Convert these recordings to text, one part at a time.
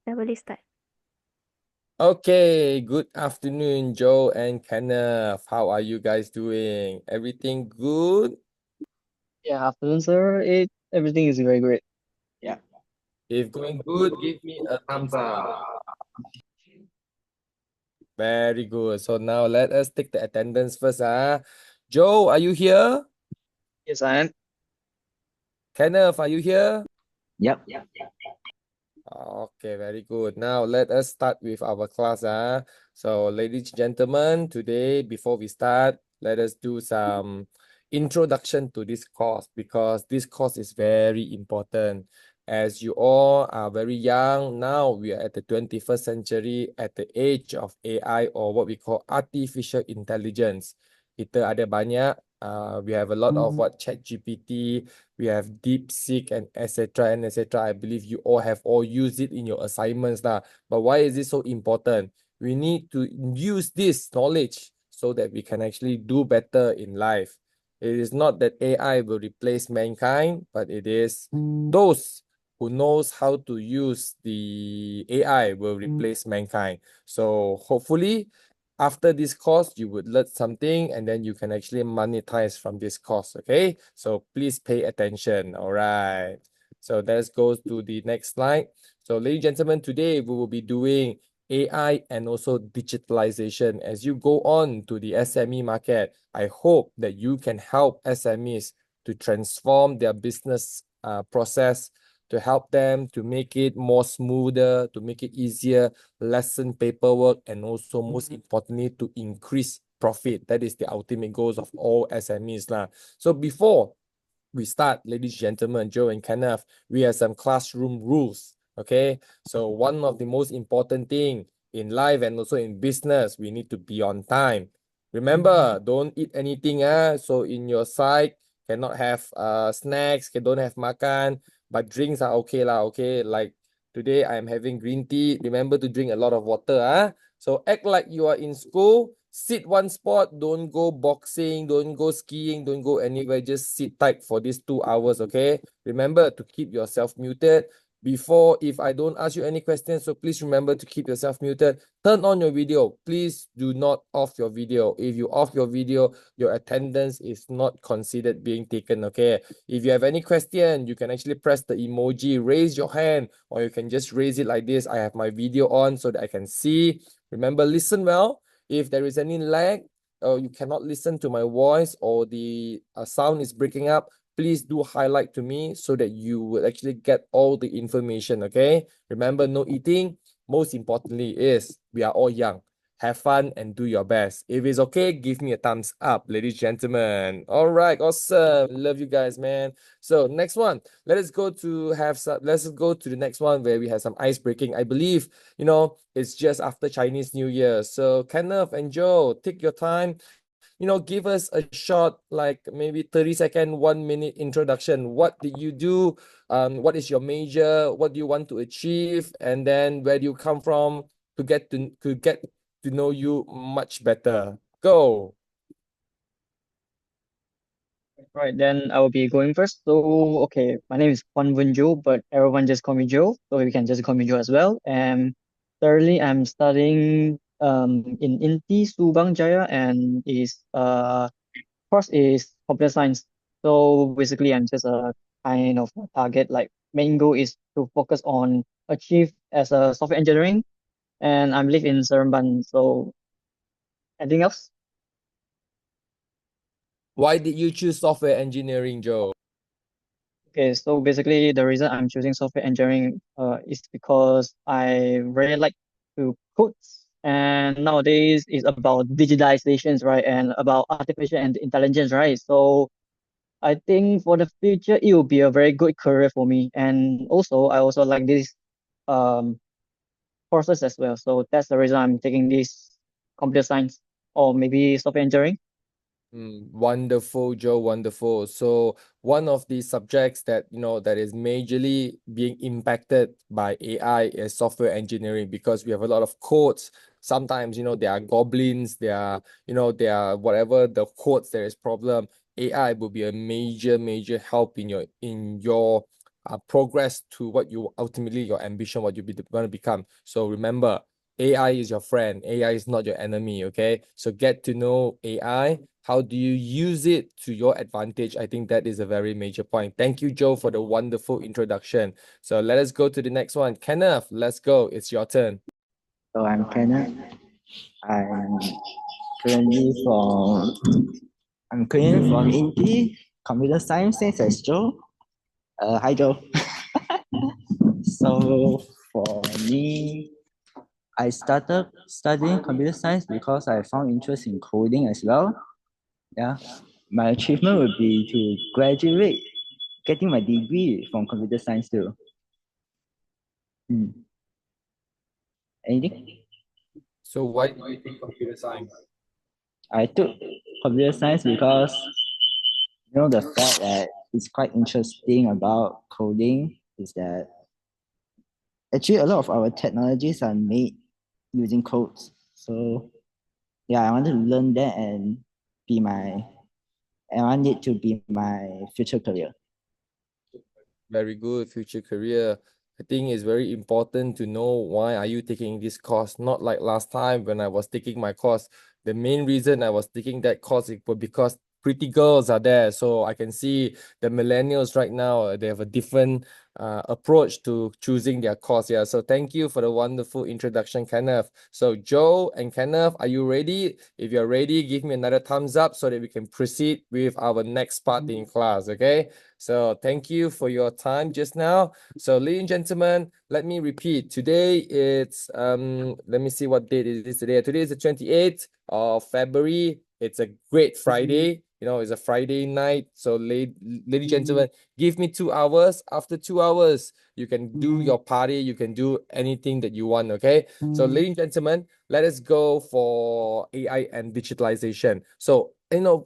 Dah boleh start. Okay, good afternoon, Joe and Kenneth. How are you guys doing? Everything good? Yeah, afternoon, sir. Everything is very great. Yeah. If going good, give me a thumbs up. Very good. So now let us take the attendance first. Joe, are you here? Yes, I am. Kenneth, are you here? Yep. Okay, very good. Now let us start with our class. So, ladies and gentlemen, today before we start, let us do some introduction to this course because this course is very important. As you all are very young, now we are at the 21st century at the age of AI or what we call artificial intelligence. Kita ada banyak, we have a lot of what ChatGPT, we have DeepSeek and etc. and etc. I believe you all have all used it in your assignments lah. But why is it so important? We need to use this knowledge so that we can actually do better in life. It is not that AI will replace mankind, but it is those who knows how to use the AI will replace mankind. So hopefully after this course, you would learn something and then you can actually monetize from this course, okay? So please pay attention, all right? So let's go to the next slide. So ladies and gentlemen, today we will be doing AI and also digitalization. As you go on to the SME market, I hope that you can help SMEs to transform their business process, to help them to make it more smoother, to make it easier, lessen paperwork, and also most importantly, to increase profit. That is the ultimate goals of all SMEs lah. So before we start, ladies and gentlemen, Joe and Kenneth, we have some classroom rules. Okay, so one of the most important thing in life and also in business, we need to be on time. Remember, don't eat anything. So in your side, cannot have snacks, don't have makan, but drinks are okay lah. Okay, like today I'm having green tea. Remember to drink a lot of water. So act like you are in school. Sit one spot. Don't go boxing. Don't go skiing. Don't go anywhere. Just sit tight for these 2 hours. Okay. Remember to keep yourself muted. Before, if I don't ask you any questions, so please remember to keep yourself muted. Turn on your video. Please do not off your video. If you off your video, your attendance is not considered being taken. Okay. If you have any question, you can actually press the emoji, raise your hand, or you can just raise it like this. I have my video on so that I can see. Remember, listen well. If there is any lag or you cannot listen to my voice or the sound is breaking up, please do highlight to me so that you will actually get all the information, okay? Remember, no eating. Most importantly is we are all young. Have fun and do your best. If it's okay, give me a thumbs up, ladies and gentlemen. All right, awesome. Love you guys, man. So next one, let's go to the next one where we have some ice breaking. I believe, it's just after Chinese New Year. So Kenneth and Joe, take your time. Give us a short, like maybe 30-second, 1 minute introduction. What did you do? What is your major? What do you want to achieve? And then where do you come from to get to know you much better? Go. Right, then I will be going first. So, okay, my name is Kwan Vun Jo, but everyone just call me Joe. So you can just call me Joe as well. And thirdly, I'm studying in INTI Subang Jaya, and course is computer science. So basically, I'm just a kind of target. Like main goal is to focus on achieve as a software engineering, and I'm live in Seremban. So anything else? Why did you choose software engineering, Joe? Okay, so basically the reason I'm choosing software engineering is because I really like to code, and nowadays it's about digitalizations, right, and about artificial and intelligence, right? So I think for the future it will be a very good career for me, and also I also like this um courses as well. So that's the reason I'm taking this computer science or maybe software engineering. Wonderful, Joe. Wonderful. So one of the subjects that that is majorly being impacted by AI is software engineering because we have a lot of codes. Sometimes there are goblins, there are whatever the codes there is problem. AI will be a major help in your progress to what you ultimately your ambition, what you be going to become. So remember, AI is your friend. AI is not your enemy. Okay, so get to know AI. How do you use it to your advantage? I think that is a very major point. Thank you, Joe, for the wonderful introduction. So let us go to the next one. Kenneth, let's go. It's your turn. So I'm Kenneth. I'm currently from I'm currently from Indy Computer Science as Joe. Hi Joe. So for me, I started studying computer science because I found interest in coding as well. Yeah. My achievement would be to graduate, getting my degree from computer science too. Hmm. Anything? So why do you take computer science? I took computer science because the fact that it's quite interesting about coding is that actually a lot of our technologies are made using codes. So yeah, I wanted to learn that and be my I want it to be my future career. Very good future career. I think it's very important to know why are you taking this course. Not like last time when I was taking my course. The main reason I was taking that course was because pretty girls are there. So I can see the millennials right now, they have a different approach to choosing their course. Yeah. So thank you for the wonderful introduction, Kenneth. So Joe and Kenneth, are you ready? If you're ready, give me another thumbs up so that we can proceed with our next part in class. Okay. So thank you for your time just now. So ladies and gentlemen, let me repeat. Today it's let me see what date it is today. Today is the 28th of February. It's a great Friday. You know, it's a Friday night. So ladies and gentlemen, give me 2 hours. After 2 hours, you can do your party, you can do anything that you want. Okay. So ladies and gentlemen, let us go for AI and digitalization. So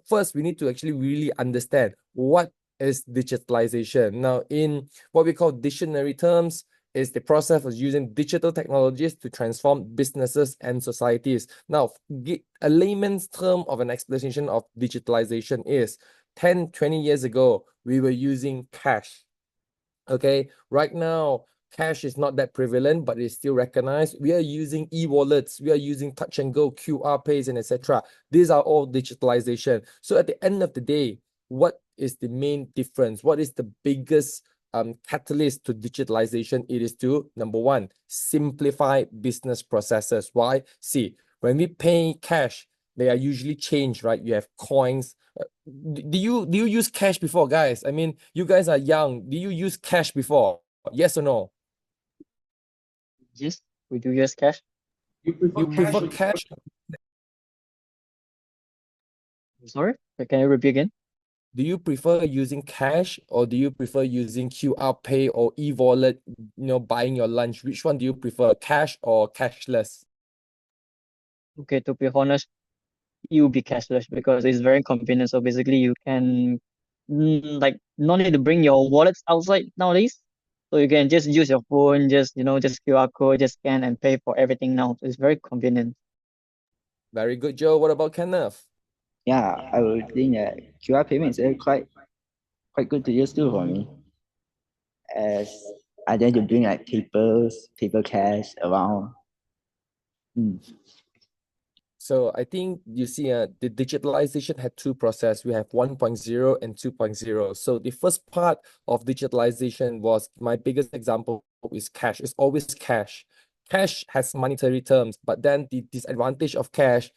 first we need to actually really understand what is digitalization. Now, in what we call dictionary terms, is the process of using digital technologies to transform businesses and societies. Now, a layman's term of an explanation of digitalization is 10, 20 years ago, we were using cash. Okay, right now, cash is not that prevalent, but it's still recognized. We are using e-wallets, we are using touch and go, QR pays, and etc. These are all digitalization. So at the end of the day, what is the main difference? What is the biggest catalyst to digitalization? It is to, number one, simplify business processes. Why? See, when we pay cash, they are usually changed, right? You have coins. Do you use cash before, guys? I mean, you guys are young. Do you use cash before? Yes or no? Yes, we do use cash. You prefer cash? Sorry, can you repeat again? Do you prefer using cash or do you prefer using QR pay or e-wallet, buying your lunch? Which one do you prefer, cash or cashless? Okay, to be honest, you be cashless because it's very convenient. So basically, you can like not need to bring your wallets outside nowadays. So you can just use your phone, just QR code, just scan and pay for everything now. So it's very convenient. Very good, Joe. What about Kenneth? Yeah, I would think that QR payments are quite good to use too for me, as I tend to bring like paper cash around. Hmm. So I think you see the digitalization had two processes. We have 1.0 and 2.0. So the first part of digitalization was my biggest example is cash. It's always cash. Cash has monetary terms, but then the disadvantage of cash,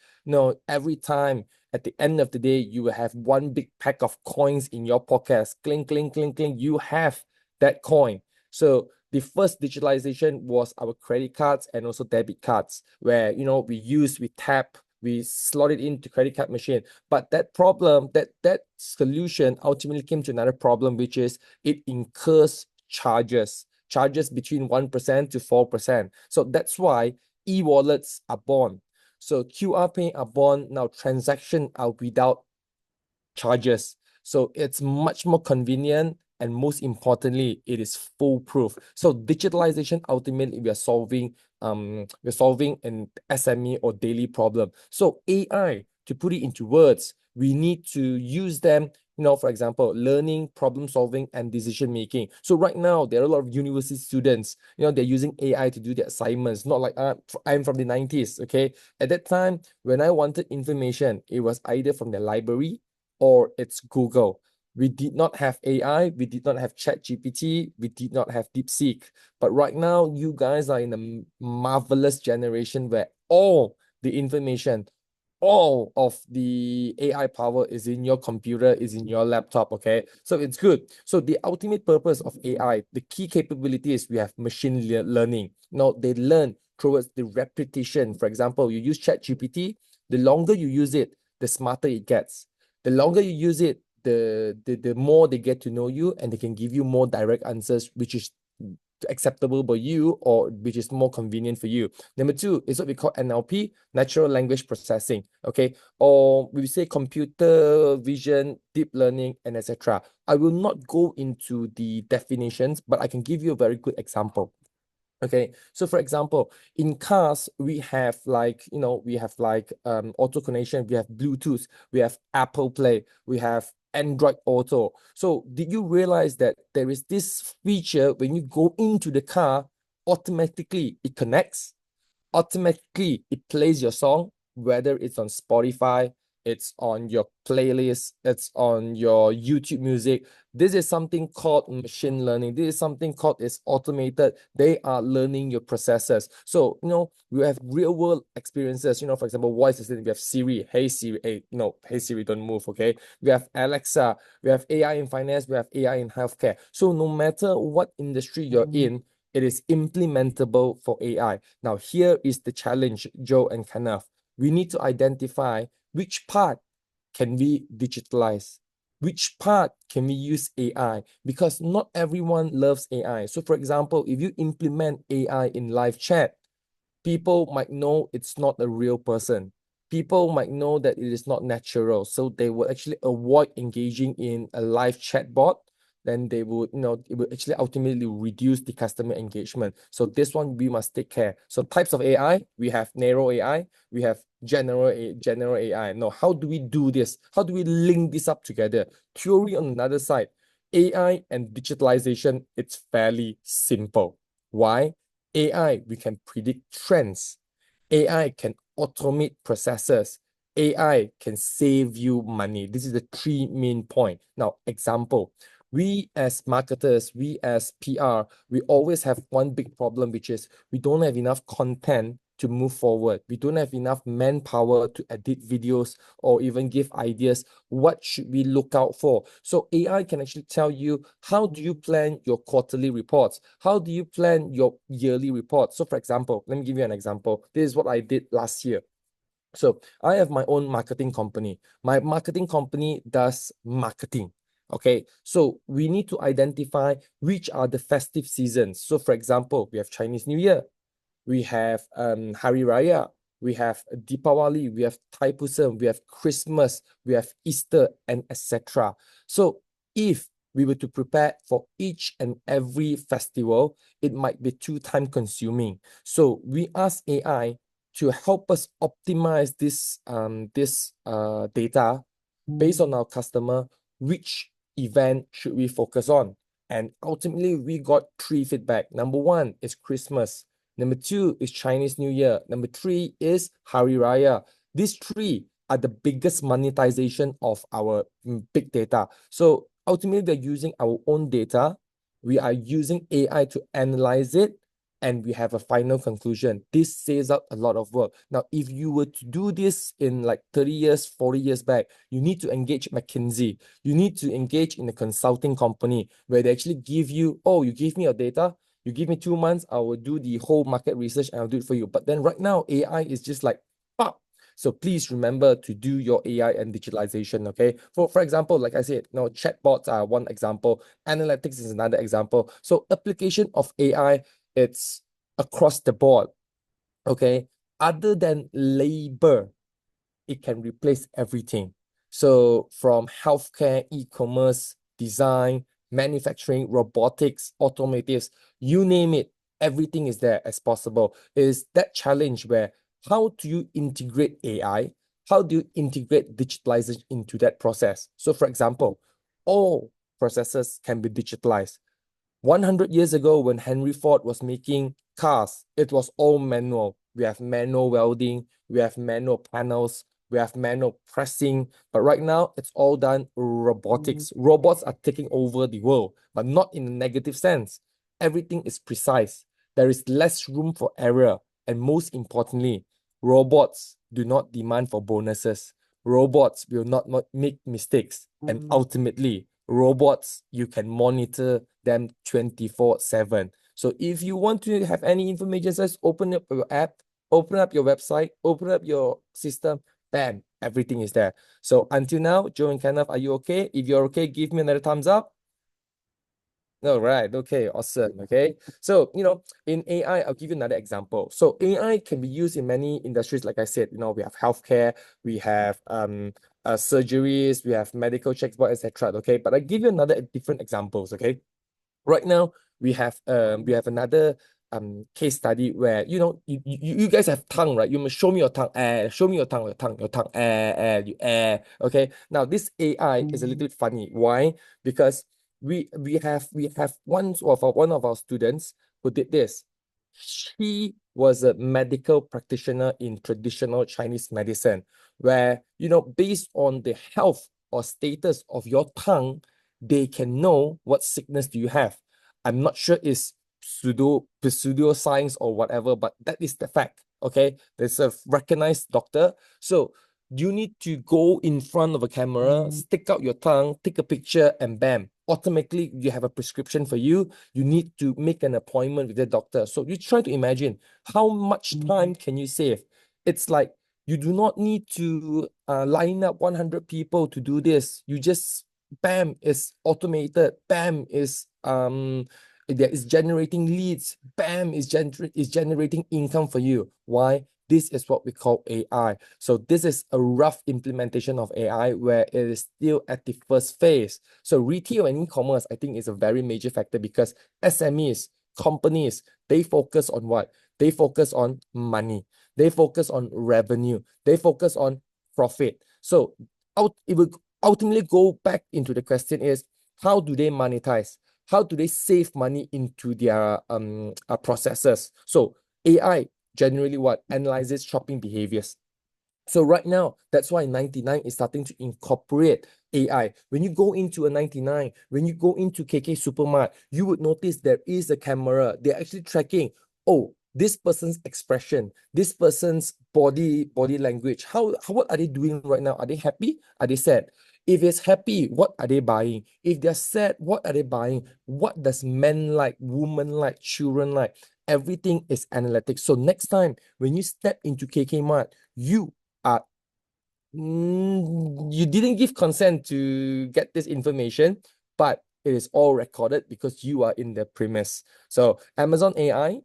every time at the end of the day, you will have one big pack of coins in your pockets. Cling, cling, cling, cling. You have that coin. So the first digitalization was our credit cards and also debit cards, where we tap, we slot it into credit card machine. But that problem, that solution ultimately came to another problem, which is it incurs charges between 1% to 4%. So that's why e-wallets are born. So QR pay are born. Now transactions are without charges. So it's much more convenient, and most importantly, it is foolproof. So digitalization, ultimately, we're solving an SME or daily problem. So AI, to put it into words, we need to use them For example, learning, problem solving, and decision making. So right now, there are a lot of university students, they're using AI to do their assignments. Not like I'm from the 90s, okay? At that time, when I wanted information, it was either from the library or it's Google. We did not have AI, we did not have ChatGPT, we did not have DeepSeek. But right now, you guys are in a marvelous generation where all the information, all of the AI power is in your computer, is in your laptop, okay? So it's good. So the ultimate purpose of AI, the key capability is we have machine learning. Now, they learn towards the repetition. For example, you use ChatGPT, the longer you use it, the smarter it gets. The longer you use it, the more they get to know you, and they can give you more direct answers, which is acceptable by you or which is more convenient for you. Number two is what we call NLP, natural language processing, okay? Or we say computer vision, deep learning, and etc. I will not go into the definitions, but I can give you a very good example. Okay, so for example, in cars, we have auto connection, we have Bluetooth, we have Apple Play, we have Android Auto. So did you realize that there is this feature when you go into the car, automatically it connects, automatically it plays your song, whether it's on Spotify, it's on your playlist, it's on your YouTube music. This is something called machine learning. This is something called it's automated. They are learning your processes. So, we have real world experiences, for example, voice assistant. We have Siri, hey Siri, hey Siri, don't move, okay? We have Alexa, we have AI in finance, we have AI in healthcare. So no matter what industry you're in, it is implementable for AI. Now, here is the challenge, Joe and Kenneth. We need to identify which part can we digitalize, which part can we use AI, because not everyone loves AI. So for example, if you implement AI in live chat, people might know it's not a real person. People might know that it is not natural. So they will actually avoid engaging in a live chat bot. Then they would, it will actually ultimately reduce the customer engagement. So this one we must take care. So types of AI, we have narrow AI, we have general AI. Now, how do we do this? How do we link this up together? Theory on another side, AI and digitalization, it's fairly simple. Why? AI, we can predict trends. AI can automate processes. AI can save you money. This is the three main point. Now, example, we as marketers, we as PR, we always have one big problem, which is we don't have enough content to move forward. We don't have enough manpower to edit videos or even give ideas. What should we look out for? So AI can actually tell you, how do you plan your quarterly reports? How do you plan your yearly reports? So for example, let me give you an example. This is what I did last year. So I have my own marketing company. My marketing company does marketing. Okay, so we need to identify which are the festive seasons. So for example, we have Chinese New Year, we have Hari Raya, we have Deepawali, we have Thaipusam, we have Christmas, we have Easter, and etc. So if we were to prepare for each and every festival, it might be too time consuming. So we ask AI to help us optimize this data based on our customer, which event should we focus on? And ultimately, we got three feedback. Number one is Christmas. Number two is Chinese New Year. Number three is Hari Raya. These three are the biggest monetization of our big data. So ultimately, we're using our own data. We are using AI to analyze it, and we have a final conclusion. This saves up a lot of work. Now, if you were to do this in like 30 years, 40 years back, you need to engage McKinsey. You need to engage in a consulting company where they actually give you, oh, you give me your data, you give me 2 months, I will do the whole market research and I'll do it for you. But then right now, AI is just like, pop. So please remember to do your AI and digitalization, okay? For example, like I said, chatbots are one example. Analytics is another example. So application of AI, it's across the board, okay? Other than labor, it can replace everything. So from healthcare, e-commerce, design, manufacturing, robotics, automotives, you name it, everything is there as possible. It is that challenge where how do you integrate AI? how do you integrate digitalization into that process? So for example, all processes can be digitalized. 100 years ago, when Henry Ford was making cars, it was all manual. We have manual welding, we have manual panels, we have manual pressing. But right now, it's all done robotics. Robots are taking over the world, but not in a negative sense. Everything is precise. There is less room for error. And most importantly, robots do not demand for bonuses. Robots will not make mistakes. And ultimately, robots, you can monitor them 24/7. So if you want to have any information, just open up your app, open up your website, open up your system, bam, everything is there. So until now, Joe and Kenneth, are you okay? If you're okay, give me another thumbs up. All right, okay, awesome. Okay, so in AI, I'll give you another example. So AI can be used in many industries. Like I said, we have healthcare, we have surgeries, we have medical checks, etc. Okay, but I give you another different examples. Okay, right now we have another case study where you guys have tongue, right? You must show me your tongue. Show me your tongue, okay. Now this AI is a little bit funny. Why? Because we have one of our students who did this. She was a medical practitioner in traditional Chinese medicine, where based on the health or status of your tongue, they can know what sickness do you have. I'm not sure it's pseudoscience or whatever, but that is the fact. Okay, there's a recognized doctor. So you need to go in front of a camera, stick out your tongue, take a picture, and bam, automatically you have a prescription for you. You need to make an appointment with the doctor. So you try to imagine how much time can you save. It's like you do not need to line up 100 people to do this. You just bam, is automated. Bam, is generating leads. Bam, is generating income for you. Why? This is what we call AI. So this is a rough implementation of AI where it is still at the first phase. So retail and e-commerce, I think, is a very major factor because SMEs, companies, they focus on what? They focus on money. They focus on revenue. They focus on profit. So it will ultimately go back into the question is, how do they monetize? How do they save money into their processes? So AI generally analyzes shopping behaviors. So right now, that's why 99 is starting to incorporate AI. When you go into a 99, when you go into KK Supermart, you would notice there is a camera. They're actually tracking, oh, this person's expression, this person's body language. What are they doing right now? Are they happy? Are they sad? If it's happy, what are they buying? If they're sad, what are they buying? What does men like, women like, children like? Everything is analytics. So next time when you step into KK Mart, you didn't give consent to get this information, but it is all recorded because you are in the premise. So Amazon AI,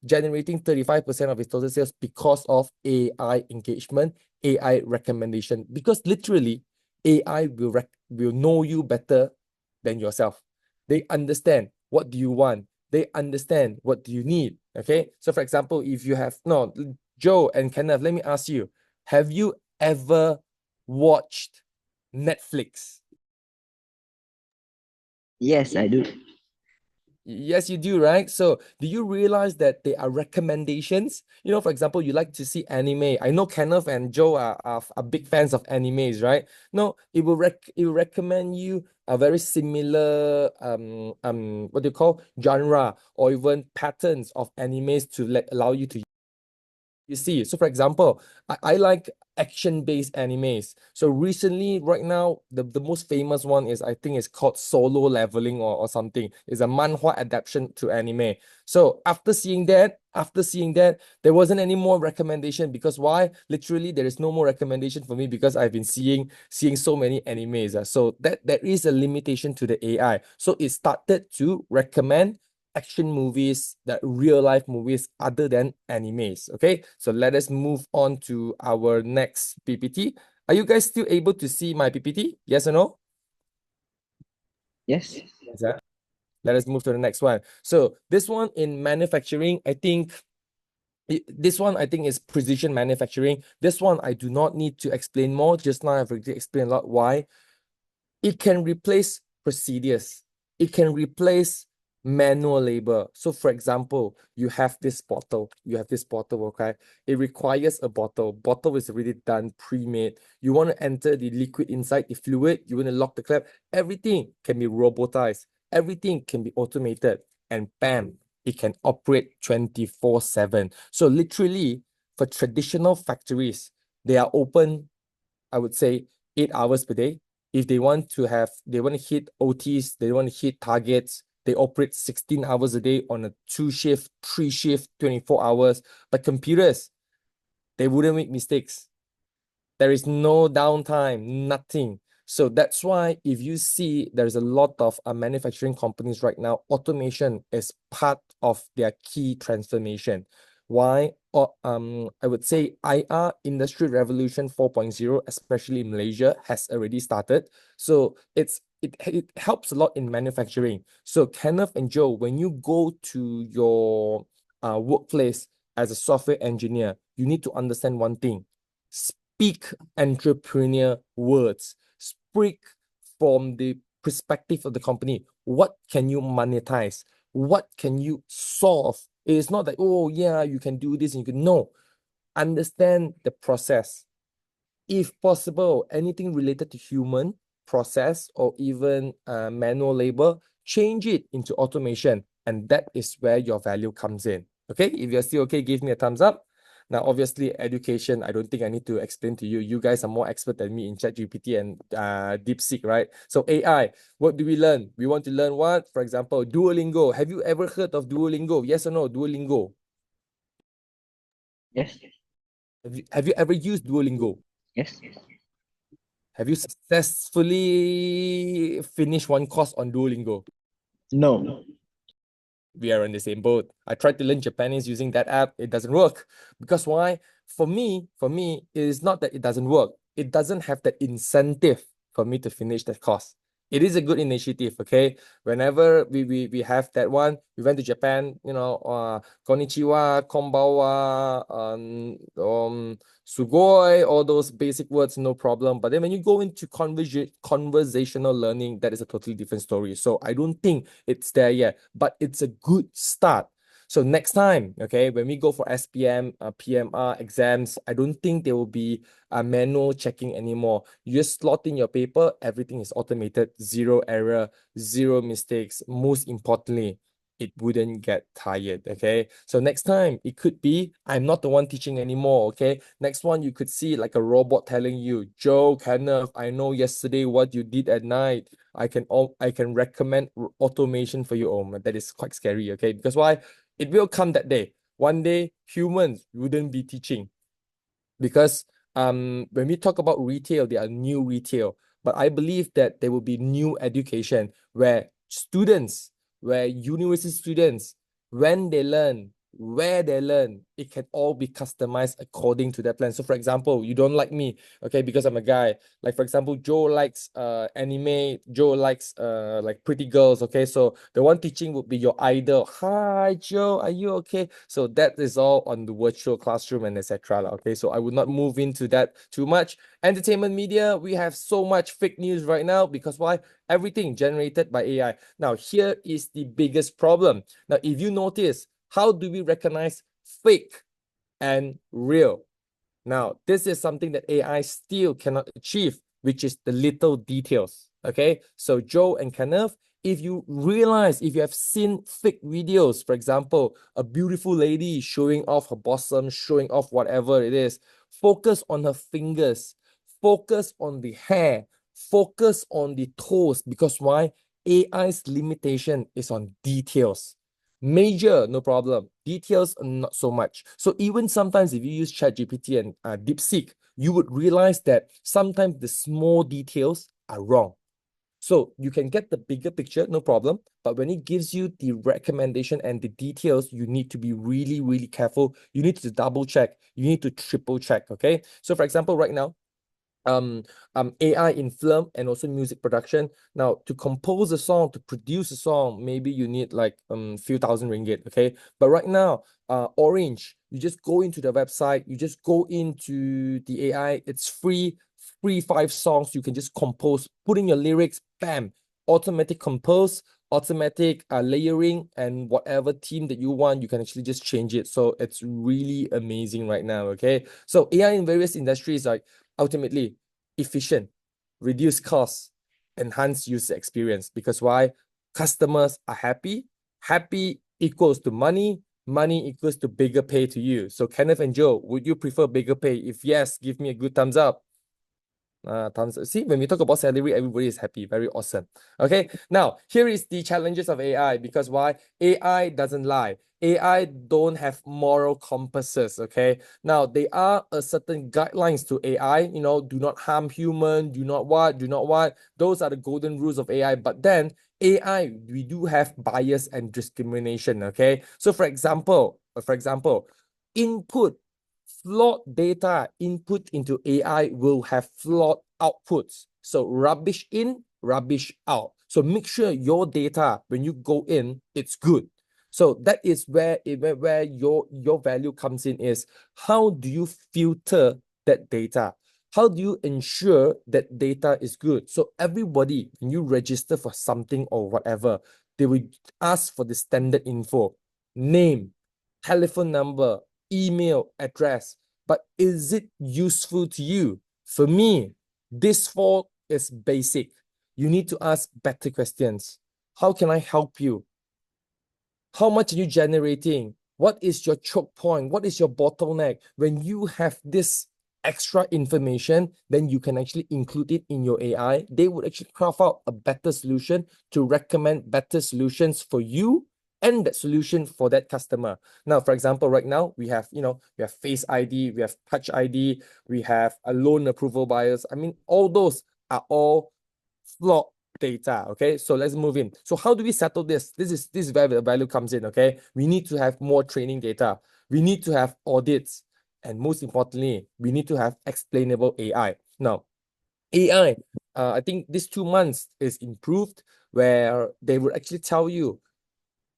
generating 35% of its total sales because of AI engagement, AI recommendation, because literally AI will know you better than yourself. They understand what do you want. They understand what do you need. Okay. So for example, if you have Joe and Kenneth, let me ask you, have you ever watched Netflix? Yes, I do. Yes, you do, right? So do you realize that there are recommendations? For example, you like to see anime. I know Kenneth and Joe are big fans of animes, right? No, it will recommend you a very similar what do you call genre or even patterns of animes to allow you to see. So for example, I like action-based animes. So recently, right now, the most famous one is, I think it's called Solo Leveling or something. It's a manhwa adaptation to anime. So after seeing that, there wasn't any more recommendation because why? Literally, there is no more recommendation for me because I've been seeing so many animes. So that there is a limitation to the AI. So it started to recommend action movies, that real life movies other than animes. Okay, so let us move on to our next PPT. Are you guys still able to see my PPT? Yes or no? Yes. Yes. Let us move to the next one. So this one in manufacturing, I think This one I think is precision manufacturing. This one I do not need to explain more. Just now I've already explained a lot why. It can replace procedures. It can replace manual labor. So for example, you have this bottle, okay? It requires a bottle. Bottle is already done, pre-made. You want to enter the liquid inside, the fluid, you want to lock the clamp. Everything can be robotized. Everything can be automated. And bam, it can operate 24/7. So literally, for traditional factories, they are open, I would say, 8 hours per day. If they want to hit OTs, they want to hit targets, they operate 16 hours a day on a 2-shift, 3-shift, 24 hours. But computers, they wouldn't make mistakes. There is no downtime, nothing. So that's why if you see there's a lot of manufacturing companies right now, automation is part of their key transformation. Why? I would say IR, Industry Revolution 4.0, especially in Malaysia, has already started. So it helps a lot in manufacturing. So Kenneth and Joe, when you go to your workplace as a software engineer, you need to understand one thing. Speak entrepreneur words. Speak from the perspective of the company. What can you monetize? What can you solve? It is not that, oh yeah, you can do this and you can. No. Understand the process. If possible, anything related to human process or even manual labor, change it into automation. And that is where your value comes in. Okay, if you're still okay, give me a thumbs up. Now, obviously, education, I don't think I need to explain to you. You guys are more expert than me in ChatGPT and DeepSeek, right? So AI, what do we learn? We want to learn what? For example, Duolingo. Have you ever heard of Duolingo? Yes or no? Duolingo. Yes. Have you ever used Duolingo? Yes. Have you successfully finished one course on Duolingo? No. We are in the same boat. I tried to learn Japanese using that app. It doesn't work. Because why? For me, it is not that it doesn't work. It doesn't have that incentive for me to finish that course. It is a good initiative, okay? Whenever we have that one, we went to Japan, konnichiwa, konbawa, sugoi, all those basic words, no problem. But then when you go into conversational learning, that is a totally different story. So I don't think it's there yet, but it's a good start. So next time, okay, when we go for SPM, PMR exams, I don't think there will be a manual checking anymore. You just slot in your paper, everything is automated, zero error, zero mistakes. Most importantly, it wouldn't get tired, okay? So next time, it could be, I'm not the one teaching anymore, okay? Next one, you could see like a robot telling you, Joe, Kenneth, I know yesterday what you did at night. I can recommend automation for you. Oh, that is quite scary, okay? Because why? It will come that day. One day, humans wouldn't be teaching. Because when we talk about retail, there are new retail. But I believe that there will be new education where university students, when they learn, where they learn, it can all be customized according to that plan. So for example, you don't like me, okay, because I'm a guy. Like for example, Joe likes anime, Joe likes like pretty girls, okay? So the one teaching would be your idol. Hi Joe, are you okay? So that is all on the virtual classroom and etc. Okay, so I would not move into that too much. Entertainment media, we have so much fake news right now because why? Everything generated by AI. Now here is the biggest problem. Now if you notice, how do we recognize fake and real? Now, this is something that AI still cannot achieve, which is the little details. Okay, so Joe and Kenneth, if you have seen fake videos, for example, a beautiful lady showing off her bosom, showing off whatever it is, focus on her fingers, focus on the hair, focus on the toes, because why? AI's limitation is on details. Major, no problem. Details, not so much. So even sometimes if you use ChatGPT and DeepSeek, you would realize that sometimes the small details are wrong. So you can get the bigger picture, no problem. But when it gives you the recommendation and the details, you need to be really, really careful. You need to double check. You need to triple check, okay? So for example, right now, AI in film and also music production. Now, to compose a song, to produce a song, maybe you need like few thousand ringgit, okay? But right now, Orange, you just go into the website, you just go into the AI, it's free 5 songs, you can just compose, put in your lyrics, bam, automatic compose, automatic layering, and whatever theme that you want, you can actually just change it. So it's really amazing right now, okay? So AI in various industries, like ultimately efficient, reduce costs, enhance user experience. Because why? Customers are happy. Happy equals to money. Money equals to bigger pay to you. So Kenneth and Joe, would you prefer bigger pay? If yes, give me a good thumbs up. Thumbs up. See, when we talk about salary, everybody is happy. Very awesome. Okay, now here is the challenges of AI. Because why? AI doesn't lie. AI don't have moral compasses. Okay, now there are a certain guidelines to AI. You know, do not harm human. Do not what. Those are the golden rules of AI. But then AI, we do have bias and discrimination. Okay, so for example, input flawed data input into AI will have flawed outputs. So rubbish in, rubbish out. So make sure your data, when you go in, it's good. So that is where your value comes in, is how do you filter that data? How do you ensure that data is good? So everybody, when you register for something or whatever, they will ask for the standard info, name, telephone number, email address. But is it useful to you? For me, this four is basic. You need to ask better questions. How can I help you? How much are you generating? What is your choke point? What is your bottleneck? When you have this extra information, then you can actually include it in your AI. They would actually craft out a better solution to recommend better solutions for you and that solution for that customer. Now, for example, right now we have, we have Face ID, we have Touch ID, we have a loan approval bias. I mean, all those are all flawed data. Okay, so let's move in. So how do we settle this? This is where the value comes in. Okay, we need to have more training data. We need to have audits, and most importantly, we need to have explainable AI. Now, AI, I think this 2 months is improved, where they will actually tell you,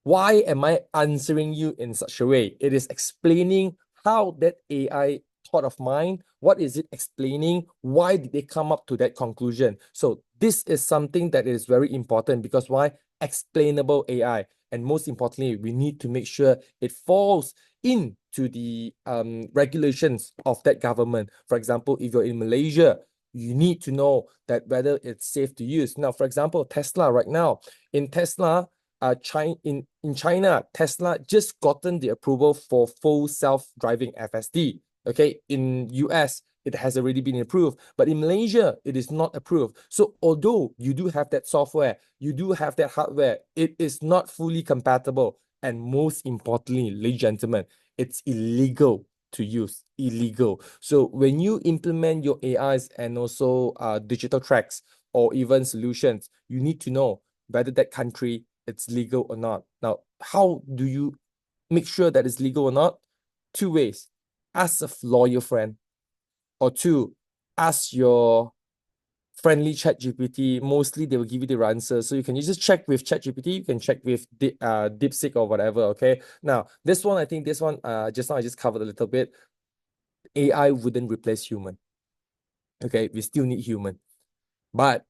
why am I answering you in such a way? It is explaining how that AI thought of mine, what is it explaining, why did they come up to that conclusion? So this is something that is very important. Because why? Explainable AI. And most importantly, we need to make sure it falls into the regulations of that government. For example, if you're in Malaysia, you need to know that whether it's safe to use. Now, for example, Tesla right now, in Tesla, in China, Tesla just gotten the approval for full self-driving FSD. Okay, in US, it has already been approved, but in Malaysia, it is not approved. So although you do have that software, you do have that hardware, it is not fully compatible. And most importantly, ladies and gentlemen, it's illegal to use, illegal. So when you implement your AIs and also digital tracks or even solutions, you need to know whether that country it's legal or not. Now, how do you make sure that it's legal or not? 2 ways. Ask a lawyer friend, or 2, ask your friendly ChatGPT. Mostly they will give you the answer. So you can just check with ChatGPT, you can check with DeepSeek or whatever. Okay. Now, this one, I think this one, just now I just covered a little bit. AI wouldn't replace human. Okay, we still need human. But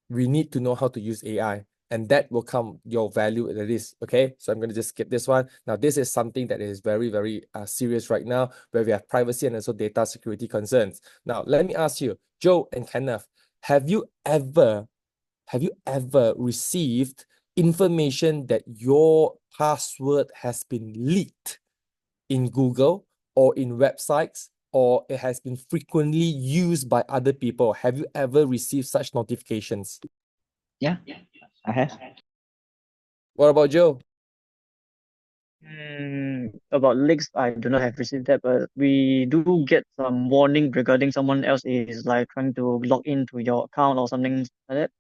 we need to know how to use AI, and that will come your value that is. Okay, so I'm going to just skip this one. Now, this is something that is very, very serious right now, where we have privacy and also data security concerns. Now, let me ask you, Joe and Kenneth, have you ever received information that your password has been leaked in Google or in websites, or it has been frequently used by other people? Have you ever received such notifications? Yeah, I have. What about Joe? About leaks, I do not have received that, but we do get some warning regarding someone else is like trying to log into your account or something like that.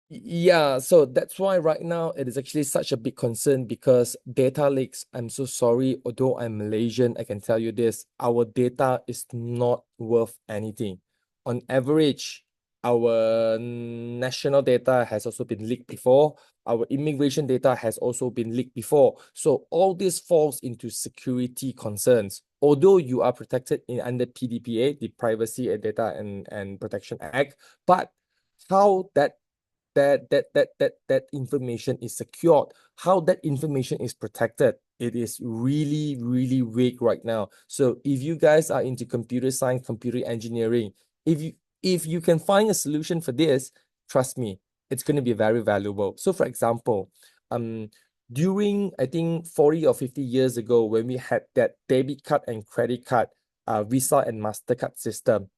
Yeah, so that's why right now it is actually such a big concern, because data leaks, I'm so sorry, although I'm Malaysian, I can tell you this, our data is not worth anything. on average, our national data has also been leaked before. Our immigration data has also been leaked before. So all this falls into security concerns. Although you are protected under PDPA, the Privacy and Data and Protection Act, but how that information is secured, how that information is protected, it is really, really vague right now. So if you guys are into computer science, computer engineering, if you can find a solution for this, trust me, it's going to be very valuable. So for example, during I think 40 or 50 years ago, when we had that debit card and credit card, Visa and MasterCard system,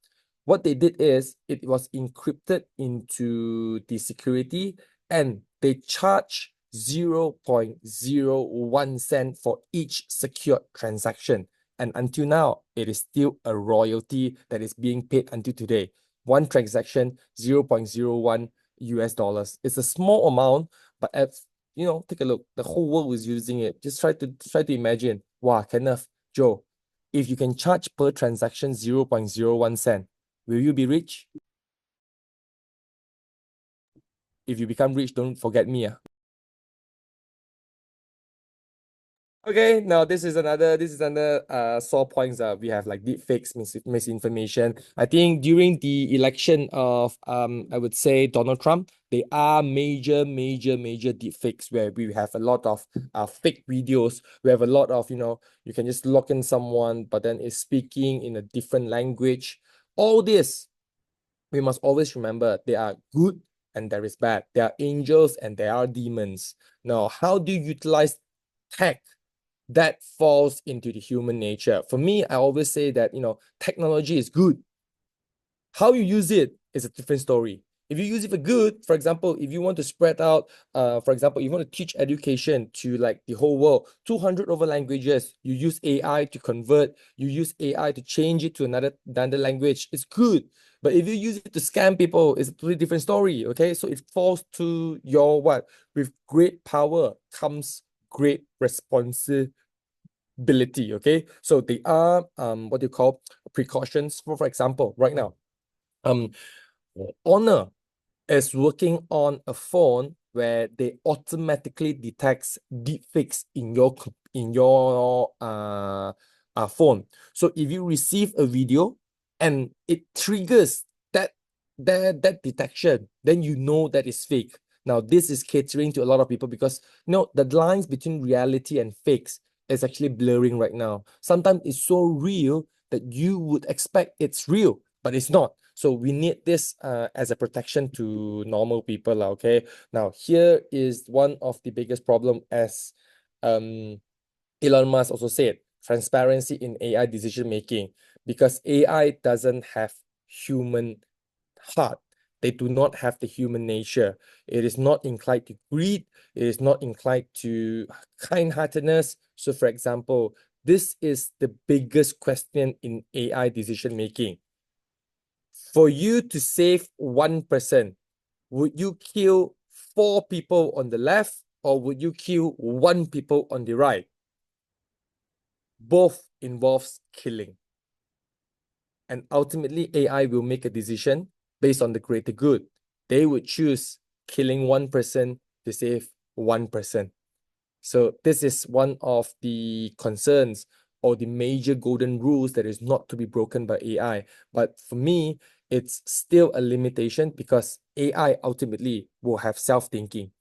what they did is it was encrypted into the security, and they charge 0.01 cent for each secured transaction. And until now, it is still a royalty that is being paid until today. One transaction, 0.01 US dollars. It's a small amount, but as you know, take a look. The whole world is using it. Just try to imagine. Wow, Kenneth, Joe, if you can charge per transaction 0.01 cent, will you be rich? If you become rich, don't forget me. Okay, now this is another sore points. We have like deep fakes, misinformation. I think during the election of I would say Donald Trump, there are major deep fakes where we have a lot of fake videos. We have a lot of, you can just lock in someone, but then it's speaking in a different language. All this, we must always remember, there are good and there is bad. There are angels and there are demons. Now, how do you utilize tech? That falls into the human nature. For me, I always say that, technology is good. How you use it is a different story. If you use it for good, for example, if you want to spread out, for example, you want to teach education to like the whole world, 200 over languages, you use AI to convert, you use AI to change it to another language, it's good. But if you use it to scam people, it's a totally different story, okay? So it falls to your what? With great power comes great responsibility, okay? So they are, what do you call, precautions. For example, right now, Honor is working on a phone where they automatically detects deepfakes in your phone. So if you receive a video and it triggers that detection, then you know that it's fake. Now this is catering to a lot of people because the lines between reality and fakes is actually blurring right now. Sometimes it's so real that you would expect it's real, but it's not. So we need this as a protection to normal people, okay? Now, here is one of the biggest problem, as Elon Musk also said, transparency in AI decision making, because AI doesn't have human heart. They do not have the human nature. It is not inclined to greed. It is not inclined to kind-heartedness. So, for example, this is the biggest question in AI decision making. For you to save one person, would you kill 4 people on the left or would you kill 1 people on the right? Both involves killing. And ultimately, AI will make a decision based on the greater good. They would choose killing 1 person to save 1 person. So this is one of the concerns or the major golden rules that is not to be broken by AI. But for me, it's still a limitation because AI ultimately will have self-thinking.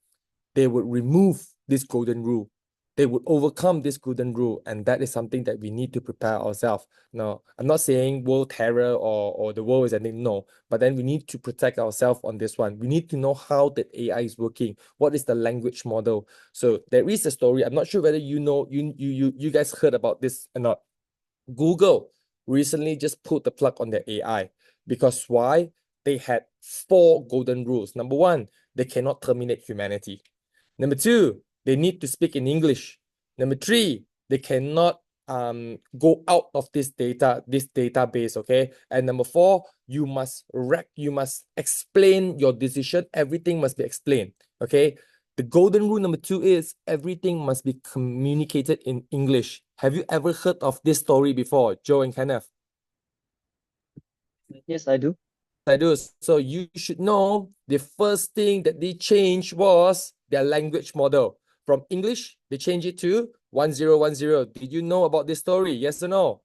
They would remove this golden rule. They would overcome this golden rule, and that is something that we need to prepare ourselves. Now, I'm not saying world terror or the world is ending, no, but then we need to protect ourselves on this one. We need to know how that AI is working. What is the language model? So there is a story. I'm not sure whether you guys heard about this or not. Google recently just put the plug on their AI because why? They had 4 golden rules. Number 1, they cannot terminate humanity. Number 2, they need to speak in English. Number 3, they cannot go out of this database, okay? And number 4, you must explain your decision. Everything must be explained, okay? The golden rule number 2 is everything must be communicated in English. Have you ever heard of this story before, Joe and Kenneth? Yes, I do. I do. So you should know the first thing that they changed was their language model. From English, they changed it to 1010. Did you know about this story? Yes or no?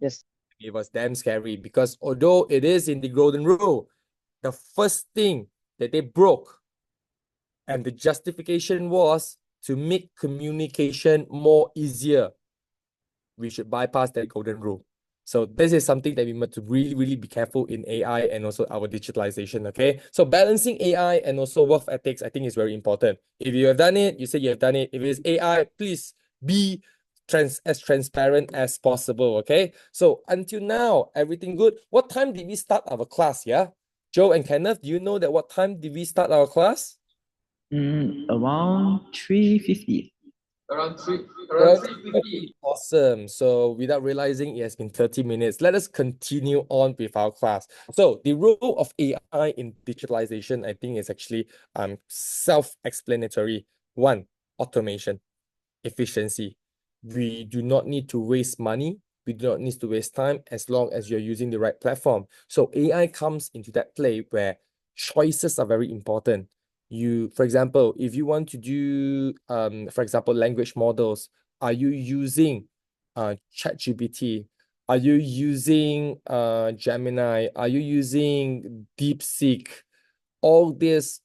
Yes. It was damn scary because although it is in the golden rule, the first thing that they broke and the justification was to make communication more easier. We should bypass that golden rule. So this is something that we must really, really be careful in AI and also our digitalization, okay? So balancing AI and also work ethics, I think is very important. If you have done it, you say you have done it. If it is AI, please be as transparent as possible, okay? So until now, everything good. What time did we start our class, yeah? Joe and Kenneth, do you know that what time did we start our class? Around 3:50. Around 3:50. Awesome. So without realizing it has been 30 minutes, let us continue on with our class. So the role of AI in digitalization, I think, is actually self-explanatory. One, automation, efficiency. We do not need to waste money. We do not need to waste time as long as you're using the right platform. So AI comes into that play where choices are very important. For example, if you want to do, for example, language models, are you using ChatGPT? Are you using Gemini? Are you using DeepSeek? All this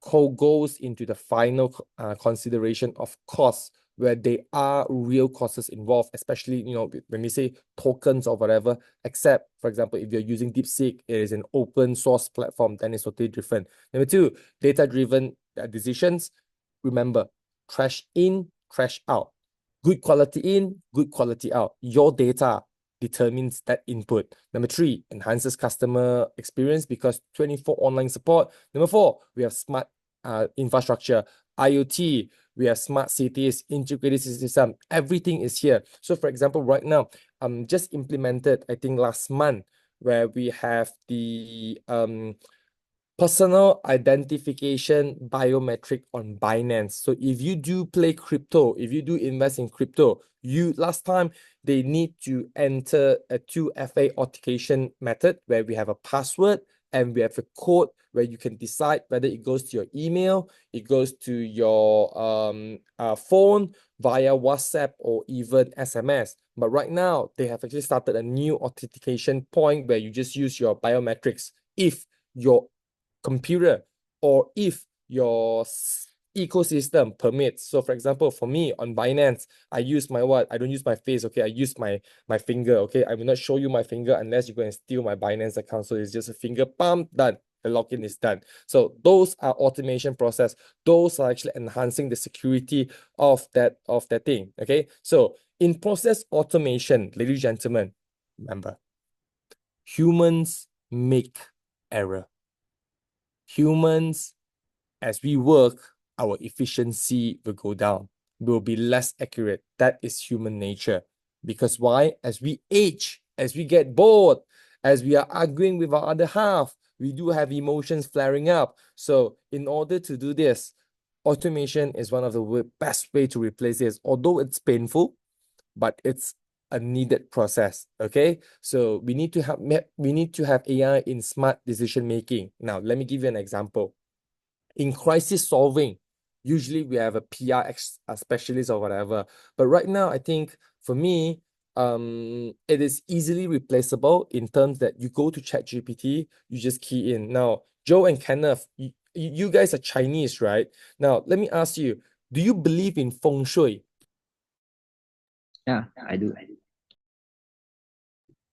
goes into the final consideration of costs, where there are real costs involved, especially, when we say tokens or whatever, except, for example, if you're using DeepSeek, it is an open source platform, then it's totally different. Number two, data-driven decisions. Remember, trash in, trash out. Good quality in, good quality out. Your data determines that input. Number three, enhances customer experience because 24 online support. Number four, we have smart infrastructure, IoT, we have smart cities, integrated system, everything is here. So for example, right now, just implemented, I think last month, where we have the personal identification biometric on Binance. So if you do play crypto, if you do invest in crypto, last time they need to enter a 2FA authentication method where we have a password and we have a code where you can decide whether it goes to your email, it goes to your phone via WhatsApp or even SMS. But right now, they have actually started a new authentication point where you just use your biometrics. If your computer or if your ecosystem permits. So for example, for me on Binance, I use my I don't use my face, okay? I use my finger, okay? I will not show you my finger unless you go and steal my Binance account. So it's just a finger pump, done. The login is done. So those are automation process. Those are actually enhancing the security of that thing, okay? So in process automation, ladies and gentlemen, remember, humans make error. Humans, as we work, our efficiency will go down. We'll be less accurate. That is human nature. Because why? As we age, as we get bored, as we are arguing with our other half, we do have emotions flaring up. So in order to do this, automation is one of the best way to replace this. Although it's painful, but it's a needed process. Okay, so we need to have AI in smart decision making. Now let me give you an example. In crisis solving, usually we have a PR specialist or whatever, but right now I think for me, it is easily replaceable in terms that you go to ChatGPT, you just key in. Now Joe and Kenneth, you guys are Chinese, right? Now let me ask you, do you believe in feng shui? Yeah, I do.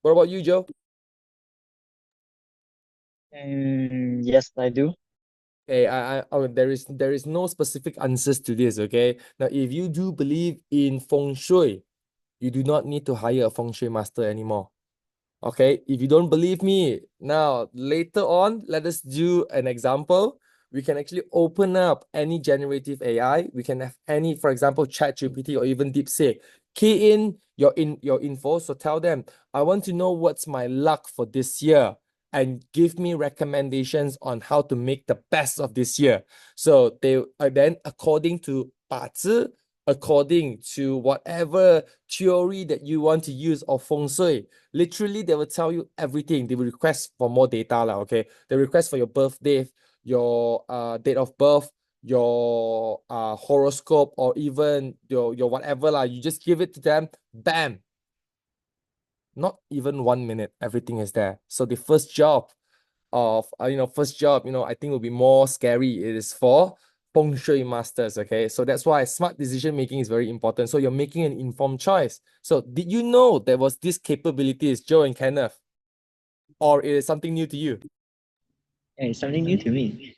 What about you, Joe? Yes, I do. Okay, there is no specific answers to this, okay? Now, if you do believe in feng shui, you do not need to hire a feng shui master anymore. Okay, if you don't believe me, now later on, let us do an example. We can actually open up any generative AI. We can have any, for example, ChatGPT or even DeepSeek. Key in your info. So tell them, I want to know what's my luck for this year, and give me recommendations on how to make the best of this year. So they are then, according to 八字 according to whatever theory that you want to use or feng shui. Literally, they will tell you everything. They will request for more data, okay? They request for your birthday, your date of birth, your horoscope, or even your whatever. You just give it to them, bam. Not even 1 minute, everything is there. So the first job of I think will be more scary. It is for feng shui masters. Okay, so that's why smart decision making is very important. So you're making an informed choice. So did you know there was this capabilities, Joe and Kenneth, or it is something new to you? Yeah, it's something new to me.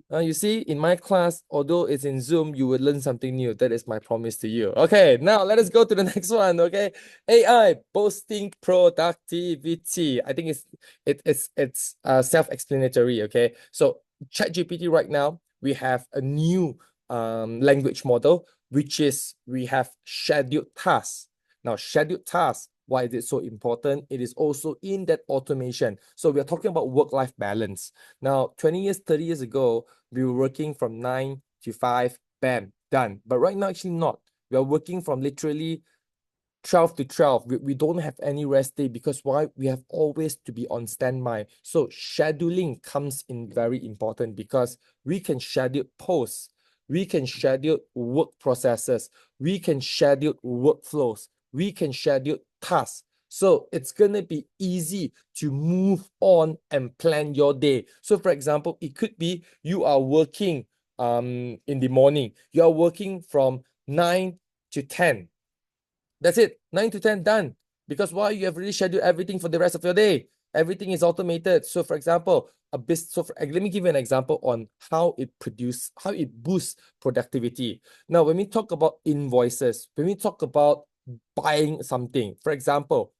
You see, in my class, although it's in Zoom, you will learn something new. That is my promise to you. Okay, now let us go to the next one. Okay, AI boosting productivity. I think it's self-explanatory. Okay, so ChatGPT right now we have a new language model, which is we have scheduled tasks. Now, scheduled tasks. Why is it so important? It is also in that automation. So we are talking about work-life balance. Now, 20 years, 30 years ago, we were working from 9 to 5, bam, done. But right now, actually not. We are working from literally 12 to 12. We don't have any rest day because why? We have always to be on standby. So scheduling comes in very important because we can schedule posts, we can schedule work processes, we can schedule workflows, we can schedule tasks. So it's gonna be easy to move on and plan your day. So for example, it could be you are working in the morning. You are working from 9 to 10. That's it. 9 to 10 done. Because why? You have already scheduled everything for the rest of your day. Everything is automated. So for example, let me give you an example on how it boosts productivity. Now, when we talk about invoices, when we talk about buying something, for example,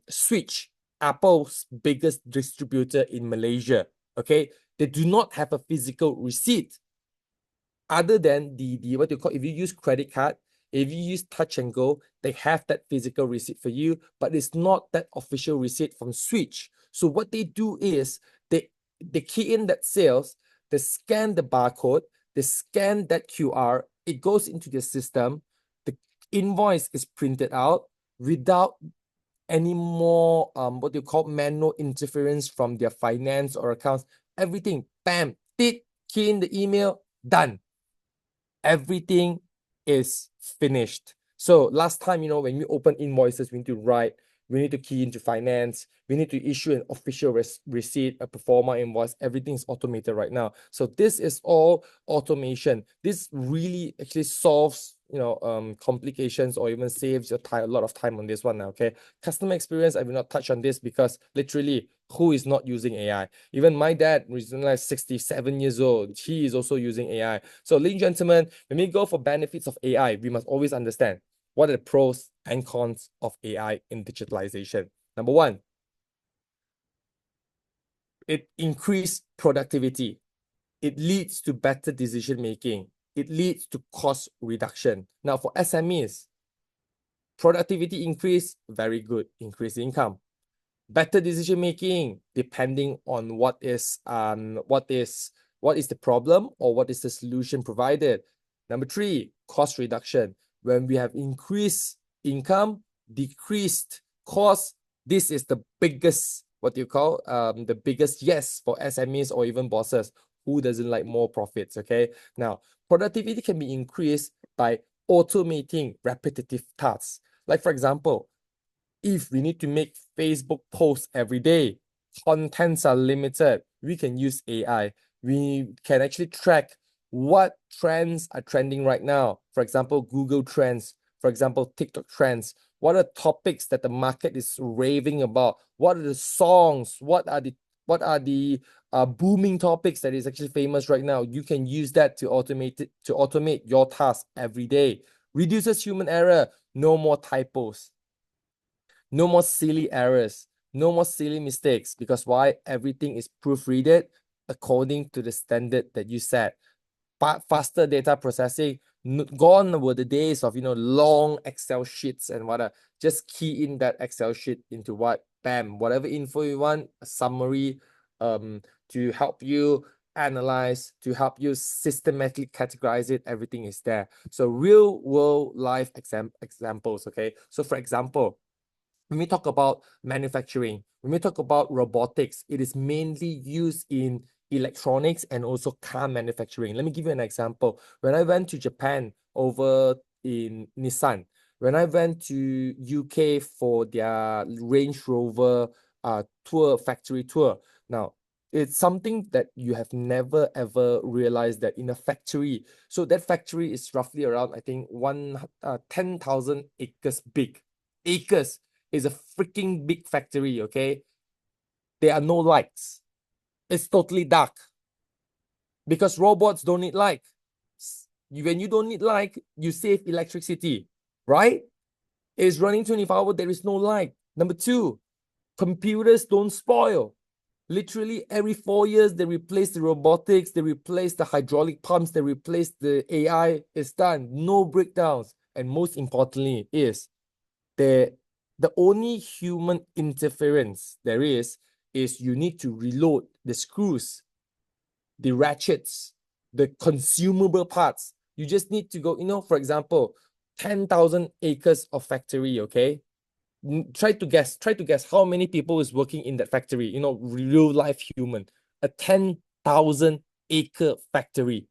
Switch, Apple's biggest distributor in Malaysia, okay, they do not have a physical receipt other than the what you call, if you use credit card, if you use touch and go, they have that physical receipt for you, but it's not that official receipt from Switch. So what they do is they key in that sales, they scan the barcode, they scan that QR, it goes into the system, the invoice is printed out without any more what you call manual interference from their finance or accounts. Everything, bam, key in the email, done. Everything is finished. So last time, when we open invoices, we need to write, we need to key into finance, we need to issue an official receipt, a performa invoice. Everything is automated right now. So this is all automation. This really actually solves complications or even saves your time, a lot of time on this one now. Okay, customer experience, I will not touch on this because literally, who is not using AI? Even my dad, who's like 67 years old, he is also using AI. So, ladies and gentlemen, when we go for benefits of AI, we must always understand what are the pros and cons of AI in digitalization. Number one, it increases productivity. It leads to better decision making. It leads to cost reduction. Now, for SMEs, productivity increase, very good, increase income. Better decision making, depending on what is the problem or what is the solution provided. Number three, cost reduction. When we have increased income, decreased cost, this is the biggest, the biggest yes for SMEs or even bosses. Who doesn't like more profits? Okay. Now, productivity can be increased by automating repetitive tasks. Like, for example, if we need to make Facebook posts every day, contents are limited, we can use AI. We can actually track what trends are trending right now. For example, Google Trends, for example, TikTok trends. What are topics that the market is raving about? What are the songs? What are the booming topics that is actually famous right now? You can use that to automate your task every day. Reduces human error. No more typos. No more silly errors, no more silly mistakes, because why? Everything is proofreaded according to the standard that you set. Faster data processing, gone were the days of long Excel sheets and whatever. Just key in that Excel sheet into what? Bam, whatever info you want, a summary to help you analyze, to help you systematically categorize it. Everything is there. So real world life examples, okay? So for example, when we talk about manufacturing, when we talk about robotics, it is mainly used in electronics and also car manufacturing. Let me give you an example. When I went to Japan over in Nissan, when I went to UK for their Range Rover factory tour, now it's something that you have never ever realized that in a factory. So that factory is roughly around, I think, 10,000 acres big. Acres is a freaking big factory, okay? There are no lights. It's totally dark because robots don't need light. When you don't need light, you save electricity, right? It's running 24 hours, there is no light. Number two, computers don't spoil. Literally every 4 years, they replace the robotics, they replace the hydraulic pumps, they replace the AI. It's done. No breakdowns. And most importantly is the only human interference there is you need to reload the screws, the ratchets, the consumable parts. You just need to go, for example, 10,000 acres of factory, okay? Try to guess how many people is working in that factory, real life human. A 10,000 acre factory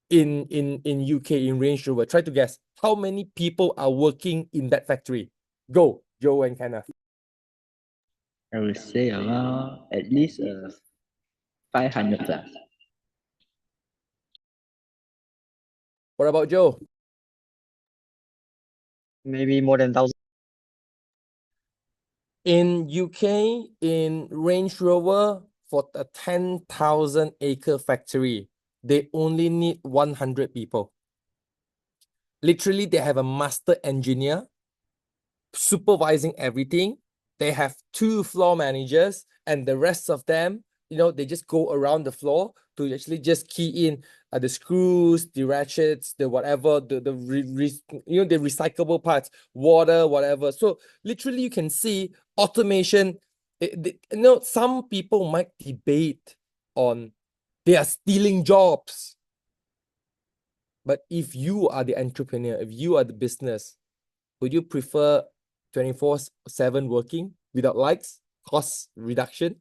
in UK, in Range Rover. Try to guess how many people are working in that factory. Go, Joe and Kenneth. I would say around at least 500 plus. What about Joe? Maybe more than 1,000. In UK, in Range Rover, for a 10,000 acre factory, they only need 100 people. Literally, they have a master engineer supervising everything. They have 2 floor managers, and the rest of them, they just go around the floor to actually just key in the screws, the ratchets, the whatever, the recyclable parts, water, whatever. So literally, you can see automation. Some people might debate on they are stealing jobs. But if you are the entrepreneur, if you are the business, would you prefer 24/7 working without lights, cost reduction?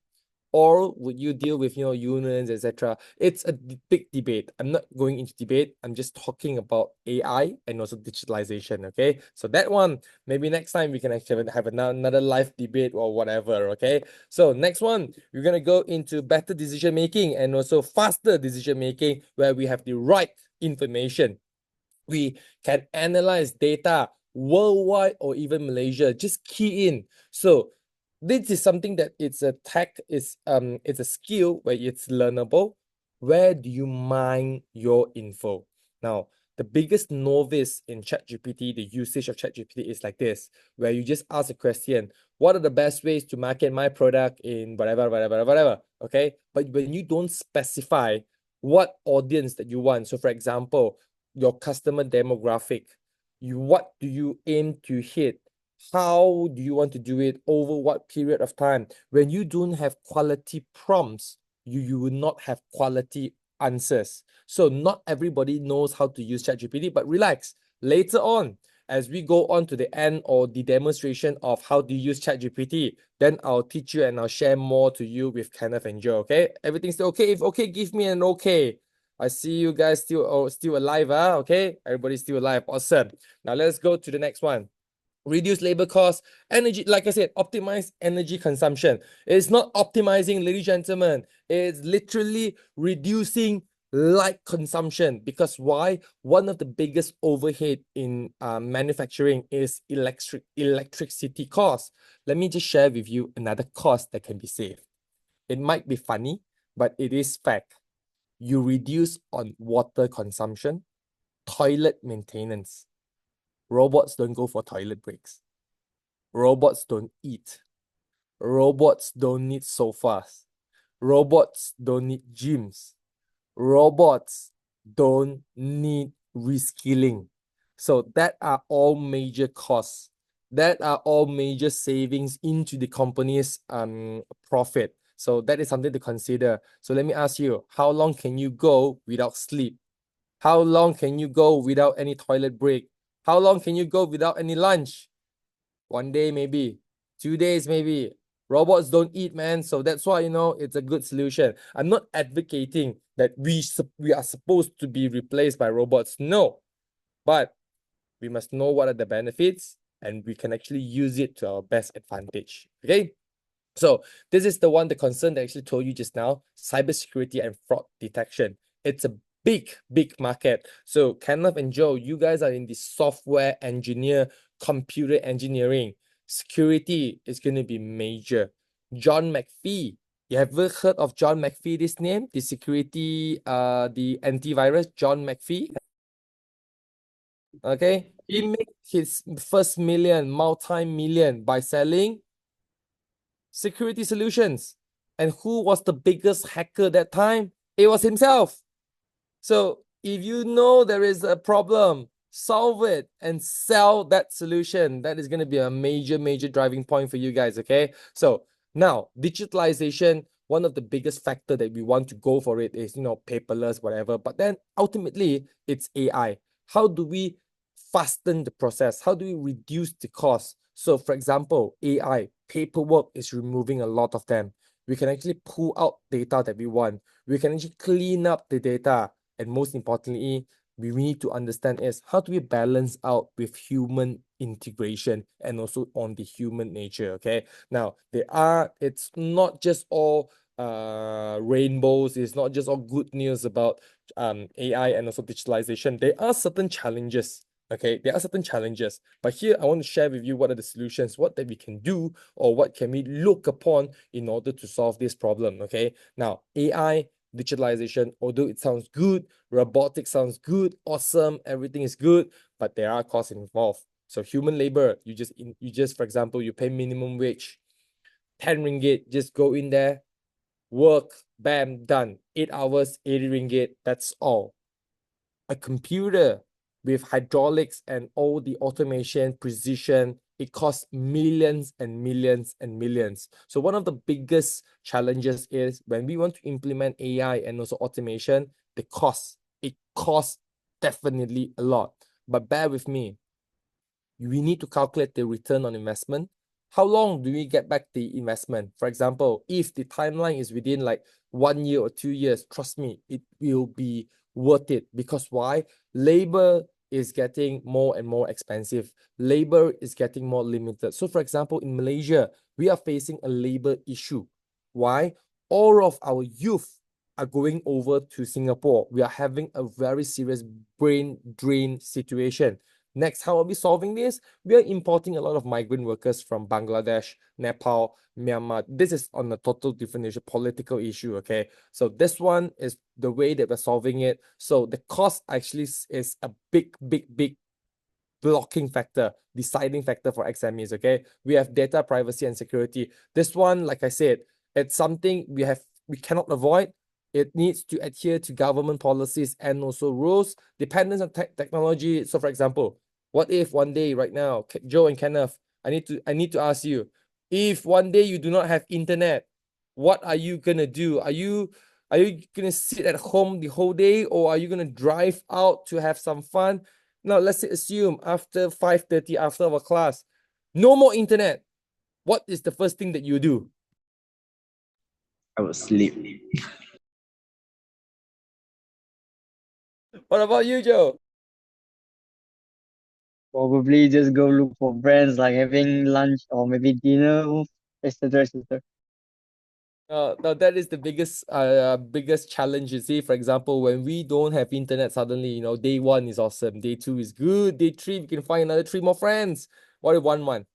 Or would you deal with, unions, etc.? It's a big debate. I'm not going into debate. I'm just talking about AI and also digitalization, okay? So that one, maybe next time we can actually have another live debate or whatever, okay? So next one, we're going to go into better decision making and also faster decision making where we have the right information. We can analyze data worldwide or even Malaysia. Just key in. So this is something that it's a skill where it's learnable. Where do you mine your info? Now, the biggest novice in ChatGPT, the usage of ChatGPT is like this, where you just ask a question, what are the best ways to market my product in whatever, okay? But when you don't specify what audience that you want, so for example, your customer demographic, what do you aim to hit? How do you want to do it? Over what period of time? When you don't have quality prompts, you will not have quality answers. So not everybody knows how to use ChatGPT, but relax. Later on, as we go on to the end or the demonstration of how to use ChatGPT, then I'll teach you and I'll share more to you with Kenneth and Joe, okay? Everything's still okay? If okay, give me an okay. I see you guys still alive, okay? Everybody's still alive. Awesome. Now let's go to the next one. Reduce labor costs, energy, like I said, optimize energy consumption. It's not optimizing, ladies and gentlemen. It's literally reducing light consumption. Because why? One of the biggest overhead in manufacturing is electricity costs. Let me just share with you another cost that can be saved. It might be funny, but it is fact. You reduce on water consumption, toilet maintenance. Robots don't go for toilet breaks. Robots don't eat. Robots don't need sofas. Robots don't need gyms. Robots don't need reskilling. So that are all major costs. That are all major savings into the company's profit. So that is something to consider. So let me ask you, how long can you go without sleep? How long can you go without any toilet break? How long can you go without any lunch? 1 day maybe, 2 days maybe. Robots don't eat, man. So that's why, it's a good solution. I'm not advocating that we are supposed to be replaced by robots. No. But we must know what are the benefits and we can actually use it to our best advantage. Okay? So this is the concern that I actually told you just now, cybersecurity and fraud detection. It's a big, big market. So Kenneth and Joe, you guys are in the software engineer, computer engineering. Security is going to be major. John McPhee, you ever heard of John McPhee, this name? The security, the antivirus, John McPhee. Okay, he made his first multi-million by selling security solutions. And who was the biggest hacker that time? It was himself. So if you know there is a problem, solve it and sell that solution. That is going to be a major, major driving point for you guys, okay? So now, digitalization, one of the biggest factor that we want to go for it is, paperless, whatever. But then ultimately, it's AI. How do we fasten the process? How do we reduce the cost? So for example, AI, paperwork is removing a lot of them. We can actually pull out data that we want. We can actually clean up the data. And most importantly, we need to understand is how do we balance out with human integration and also on the human nature, okay? Now, it's not just all rainbows, it's not just all good news about AI and also digitalization. There are certain challenges. Okay, there are certain challenges, but here I want to share with you what are the solutions, what that we can do, or what can we look upon in order to solve this problem. Okay, now AI, digitalization, although it sounds good, robotics sounds good, awesome, everything is good, but there are costs involved. So human labor, you just for example, you pay minimum wage, 10 ringgit, just go in there, work, bam, done. 8 hours, 80 ringgit, that's all. A computer with hydraulics and all the automation, precision, it costs millions and millions and millions. So one of the biggest challenges is when we want to implement AI and also automation, it costs definitely a lot. But bear with me, we need to calculate the return on investment. How long do we get back the investment? For example, if the timeline is within like 1 year or 2 years, trust me, it will be worth it. Because why? Labor is getting more and more expensive. Labor is getting more limited. So for example, in Malaysia, we are facing a labor issue. Why? All of our youth are going over to Singapore. We are having a very serious brain drain situation. Next, how are we solving this? We are importing a lot of migrant workers from Bangladesh, Nepal, Myanmar. This is on a total different issue, political issue, okay? So this one is the way that we're solving it. So the cost actually is a big, big, big blocking factor, deciding factor for SMEs, okay? We have data privacy and security. This one, like I said, it's something we cannot avoid. It needs to adhere to government policies and also rules. Dependence on technology. So for example, what if one day right now, Joe and Kenneth, I need to ask you, if one day you do not have internet, what are you gonna do? Are you gonna sit at home the whole day, or are you gonna drive out to have some fun? Now let's assume after 5:30, after our class, no more internet. What is the first thing that you do? I would sleep. What about you, Joe? Probably just go look for friends, like having lunch or maybe dinner, etc., etc. Now that is the biggest challenge, you see. For example, when we don't have internet, suddenly, day 1 is awesome, day 2 is good, day 3 we can find another 3 more friends. What if 1 month?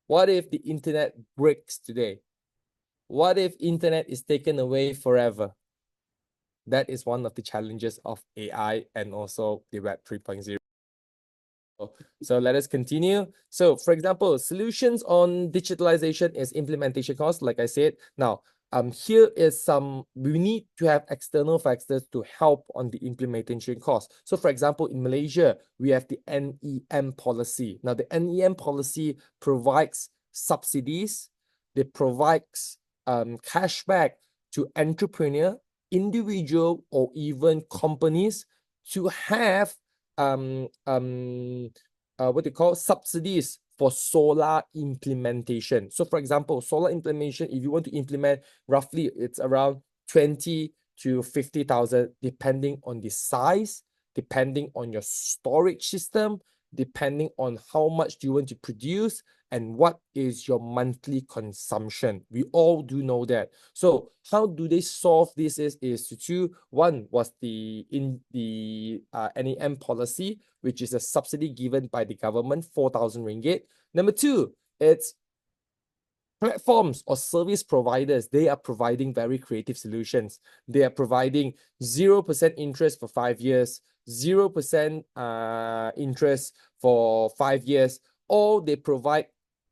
What if the internet breaks today? What if internet is taken away forever? That is one of the challenges of AI and also the Web 3.0. So let us continue. So for example, solutions on digitalization is implementation costs, like I said. Now, here is we need to have external factors to help on the implementation cost. So for example, in Malaysia, we have the NEM policy. Now the NEM policy provides subsidies, it provides cashback to entrepreneur, individual, or even companies to have what they call subsidies for solar implementation. So for example, solar implementation, if you want to implement, roughly it's around 20 to 50,000, depending on the size, depending on your storage system, depending on how much do you want to produce, and what is your monthly consumption. We all do know that. So how do they solve this is to two. One was the NEM policy, which is a subsidy given by the government, 4,000 ringgit. Number two, it's platforms or service providers. They are providing very creative solutions. They are providing 0% interest for 5 years, 0% interest for 5 years, or they provide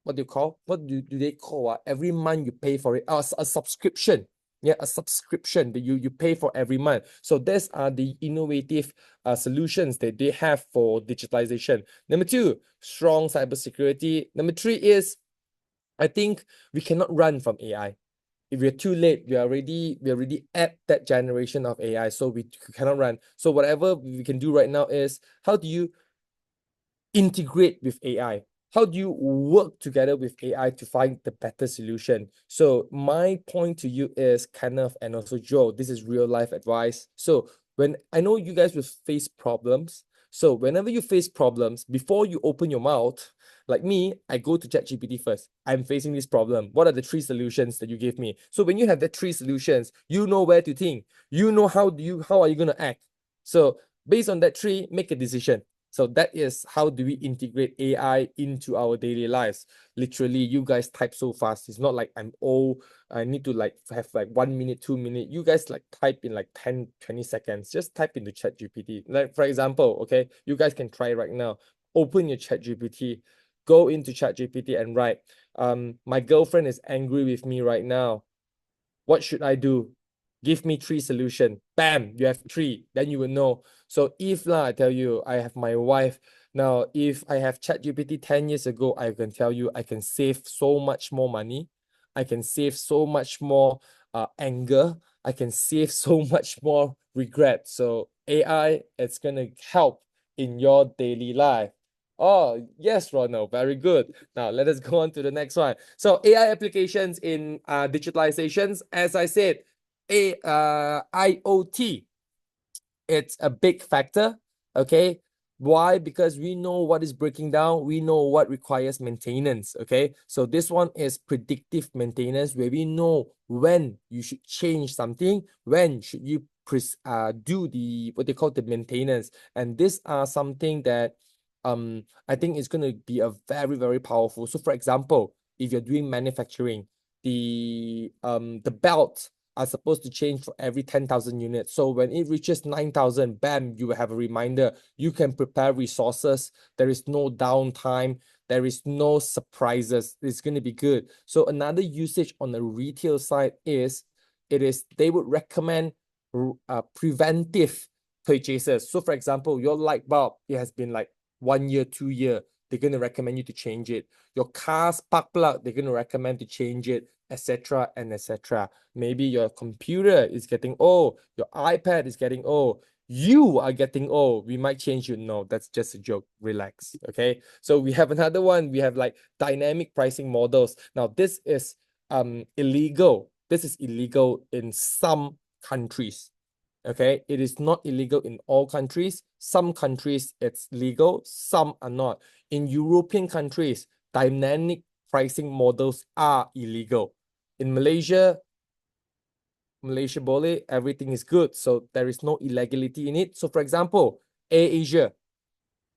what do they call every month you pay for it, a subscription. Yeah, a subscription that you pay for every month. So these are the innovative solutions that they have for digitalization. Number two, strong cybersecurity. Number three is, I think we cannot run from AI. If we're too late, we're already at that generation of AI, so we cannot run. So whatever we can do right now is, how do you integrate with AI? How do you work together with AI to find the better solution? So my point to you is, Kenneth and also Joe, this is real life advice. So when I know you guys will face problems, so whenever you face problems, before you open your mouth, like me, I go to ChatGPT first. I'm facing this problem. What are the 3 solutions that you give me? So when you have the 3 solutions, you know where to think. You know how are you going to act? So based on that 3, make a decision. So that is how do we integrate AI into our daily lives. Literally, you guys type so fast. It's not like I'm old. I need to like have like 1 minute, 2 minutes. You guys like type in like 10, 20 seconds. Just type into ChatGPT. Like for example, okay, you guys can try right now. Open your ChatGPT, go into ChatGPT and write, my girlfriend is angry with me right now. What should I do? Give me 3 solutions. Bam, you have 3. Then you will know. So if I tell you, I have my wife. Now, if I have ChatGPT 10 years ago, I can tell you I can save so much more money. I can save so much more anger. I can save so much more regret. So AI, it's going to help in your daily life. Oh, yes, Ronald, very good. Now, let us go on to the next one. So AI applications in digitalizations, as I said, IoT, it's a big factor, okay? Why? Because we know what is breaking down. We know what requires maintenance, okay? So this one is predictive maintenance, where we know when you should change something, when should you do the, what they call the maintenance. And these are something that I think is going to be a very, very powerful. So for example, if you're doing manufacturing, the belt are supposed to change for every 10,000 units. So when it reaches 9,000, bam, you will have a reminder. You can prepare resources. There is no downtime. There is no surprises. It's going to be good. So another usage on the retail side is, they would recommend preventive purchases. So for example, your light bulb, it has been like 1 year, 2 year, they're going to recommend you to change it. Your car's spark plug, they're going to recommend to change it, etc. and etc. Maybe your computer is getting old, your iPad is getting old, you are getting old, we might change you. No, that's just a joke. Relax, okay? So we have another one. We have like dynamic pricing models. Now this is illegal. This is illegal in some countries. Okay, it is not illegal in all countries. Some countries it's legal, some are not. In European countries, dynamic pricing models are illegal. In Malaysia boleh, everything is good. So there is no illegality in it. So for example, AirAsia,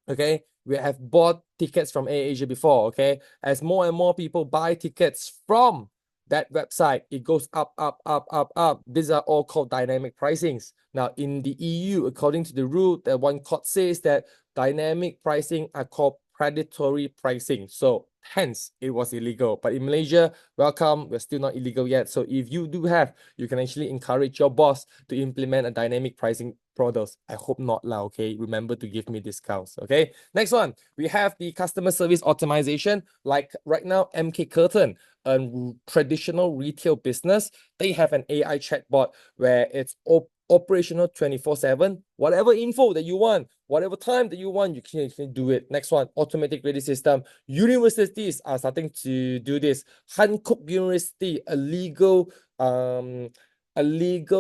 okay, we have bought tickets from AirAsia before, okay? As more and more people buy tickets from that website, it goes up, up, up, up, up. These are all called dynamic pricings. Now, in the EU, according to the rule, that one court says that dynamic pricing are called predatory pricing. So hence, it was illegal. But in Malaysia, welcome, we're still not illegal yet. So if you do have, you can actually encourage your boss to implement a dynamic pricing products. I hope not lah, okay? Remember to give me discounts, okay? Next one, we have the customer service optimization. Like right now, MK Curtain, a traditional retail business, they have an AI chatbot where it's operational 24/7. Whatever info that you want, whatever time that you want, you can do it. Next one, automatic grading system. Universities are starting to do this. Hankook University, a legal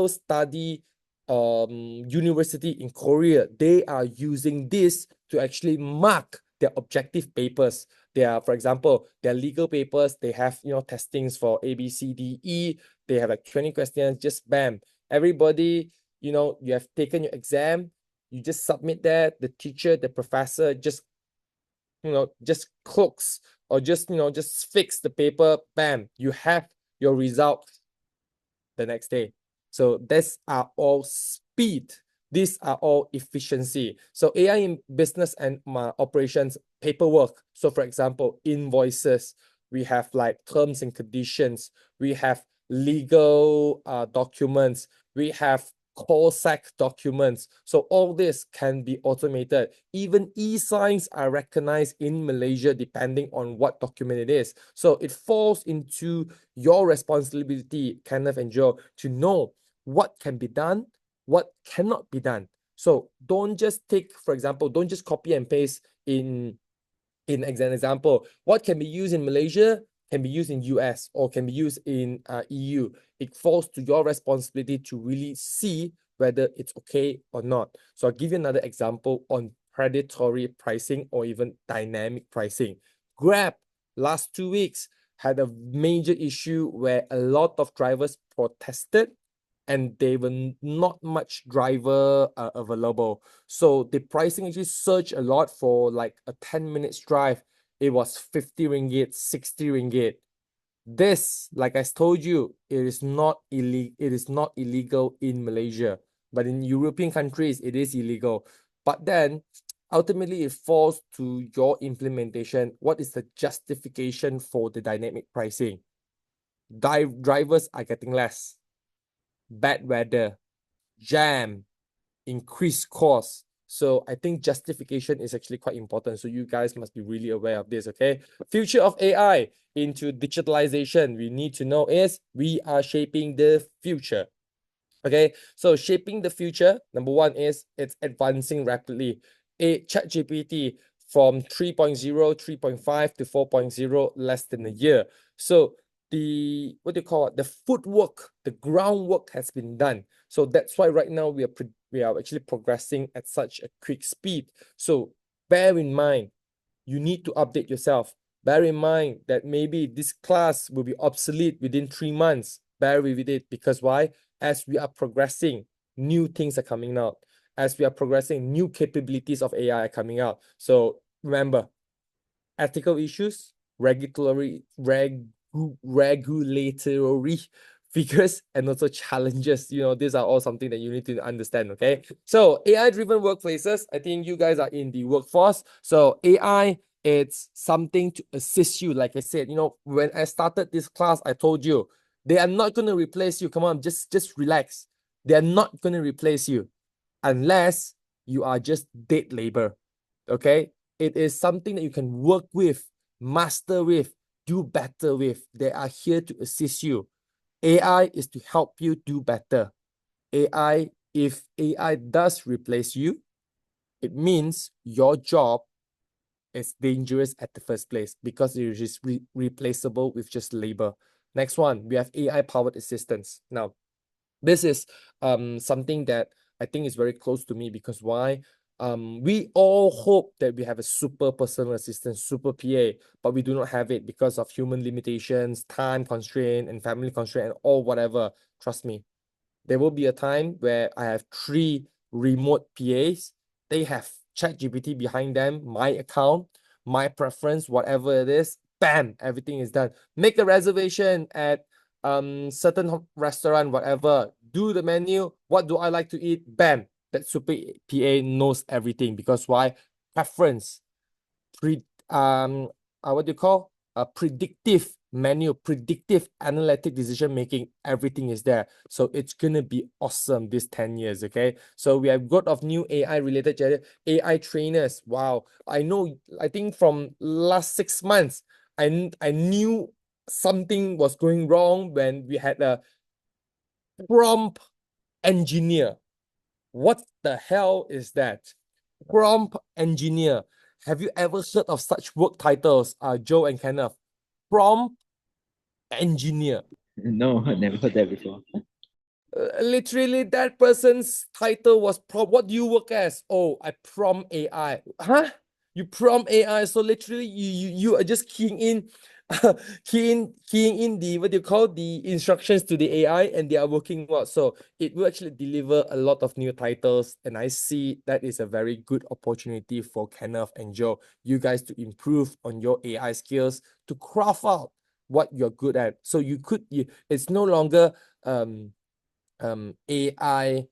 study university in Korea, they are using this to actually mark their objective papers. They are, for example, their legal papers, they have, testings for A, B, C, D, E. They have like 20 questions, just bam. Everybody, you have taken your exam, you just submit that, the teacher, the professor just, just clicks or just fix the paper, bam, you have your result the next day. So these are all speed. These are all efficiency. So AI in business and operations, paperwork. So for example, invoices, we have like terms and conditions, we have legal documents, we have call sack documents. So all this can be automated. Even e-signs are recognized in Malaysia depending on what document it is. So it falls into your responsibility, Kenneth and Joe, to know what can be done, what cannot be done. So don't just take, for example, don't just copy and paste in an example. What can be used in Malaysia can be used in US or can be used in EU. It falls to your responsibility to really see whether it's okay or not. So I'll give you another example on predatory pricing or even dynamic pricing. Grab last 2 weeks had a major issue where a lot of drivers protested and there were not much driver available. So the pricing actually surged a lot for like a 10 minutes drive. It was 50 ringgit, 60 ringgit. This, like I told you, it is not illegal in Malaysia, but in European countries, it is illegal. But then ultimately it falls to your implementation. What is the justification for the dynamic pricing? Drivers are getting less. Bad weather, jam, increased cost. So I think justification is actually quite important. So you guys must be really aware of this, okay? Future of AI into digitalization, we need to know is we are shaping the future. Okay, so shaping the future, number one is it's advancing rapidly. ChatGPT from 3.0, 3.5 to 4.0 less than a year. So the the footwork, the groundwork has been done. So that's why right now we are actually progressing at such a quick speed. So bear in mind, you need to update yourself. Bear in mind that maybe this class will be obsolete within 3 months. Bear with it, because why? As we are progressing, new things are coming out. As we are progressing, new capabilities of AI are coming out. So remember, ethical issues, regulatory figures, and also challenges. These are all something that you need to understand, okay? So AI-driven workplaces, I think you guys are in the workforce. So AI, it's something to assist you. Like I said, when I started this class, I told you, they are not going to replace you. Come on, just relax. They are not going to replace you unless you are just dead labor, okay? It is something that you can work with, master with, do better with. They are here to assist you. AI is to help you do better. If AI does replace you, it means your job is dangerous at the first place because it is replaceable with just labor. Next one, we have AI-powered assistants. Now, this is something that I think is very close to me because why? We all hope that we have a super personal assistant, super PA, but we do not have it because of human limitations, time constraint, and family constraint, and all whatever. Trust me, there will be a time where I have 3 remote PAs. They have ChatGPT behind them, my account, my preference, whatever it is. Bam, everything is done. Make a reservation at certain restaurant, whatever. Do the menu. What do I like to eat? Bam, that super PA knows everything because why? Preference. What do you call? A predictive menu, predictive analytic decision making, everything is there. So it's gonna be awesome this 10 years, okay? So we have got of new AI related AI trainers. Wow, I think from last 6 months, I knew something was going wrong when we had a prompt engineer. What the hell is that? Prompt engineer. Have you ever heard of such work titles, Joe and Kenneth? Prompt engineer. No, I never heard that before. Literally, that person's title was what do you work as? Oh, I prompt AI. Huh? You prompt AI. So literally, you are just keying in, keying in the what do you call the instructions to the AI, and they are working well. So it will actually deliver a lot of new titles, and I see that is a very good opportunity for Kenneth and Joe, you guys to improve on your AI skills to craft out what you're good at. So it's no longer AI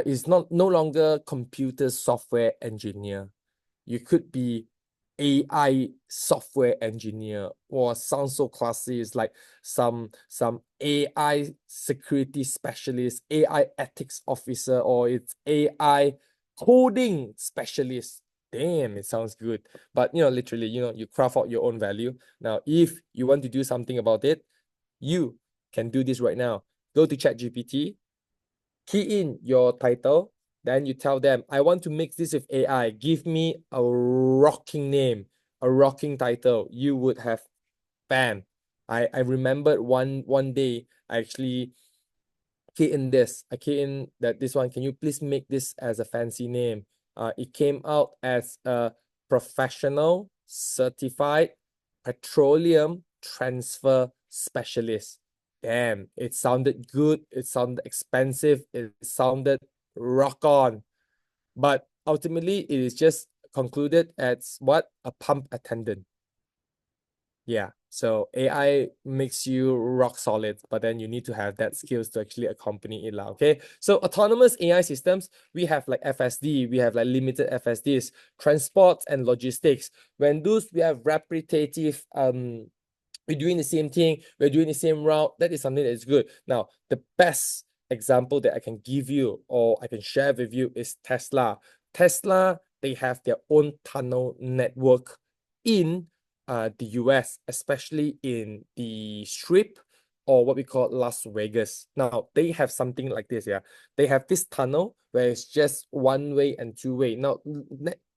is no longer computer software engineer. You could be AI software engineer, or sounds so classy. It's like some AI security specialist, AI ethics officer, or it's AI coding specialist. Damn, it sounds good. But literally, you craft out your own value. Now, if you want to do something about it, you can do this right now. Go to ChatGPT, key in your title, then you tell them, I want to mix this with AI. Give me a rocking name, a rocking title. You would have, bam. I remembered one day, I actually key in this. I key in that this one, can you please make this as a fancy name? It came out as a professional certified petroleum transfer specialist. Damn, it sounded good. It sounded expensive. It sounded rock on. But ultimately, it is just concluded as what? A pump attendant. Yeah. So AI makes you rock solid, but then you need to have that skills to actually accompany it. Okay. So autonomous AI systems, we have like FSD, we have like limited FSDs, transport and logistics. When those we have repetitive we're doing the same thing, we're doing the same route, that is something that is good. Now, the best example that I can give you or I can share with you is Tesla. Tesla, they have their own tunnel network in the US, especially in the Strip, or what we call Las Vegas. Now, they have something like this, yeah. They have this tunnel where it's just one way and two way. Now,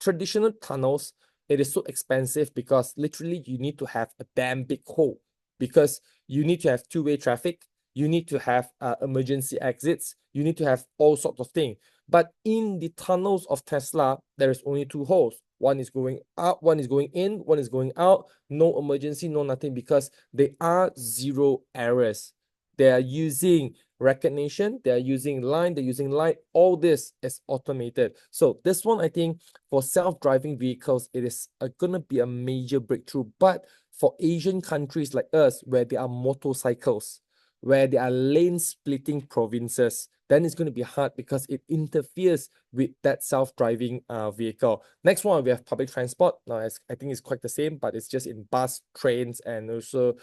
traditional tunnels, it is so expensive because literally you need to have a damn big hole, because you need to have two-way traffic, you need to have emergency exits, you need to have all sorts of things. But in the tunnels of Tesla, there is only two holes. One is going out, one is going in, one is going out. No emergency, no nothing, because they are zero errors. They are using recognition, they're using line, they're using light. All this is automated. So this one, I think, for self-driving vehicles, it is gonna be a major breakthrough. But for Asian countries like us, where there are motorcycles, where there are lane splitting provinces, then it's going to be hard because it interferes with that self-driving vehicle. Next one, we have public transport. Now, I think it's quite the same, but it's just in bus, trains, and also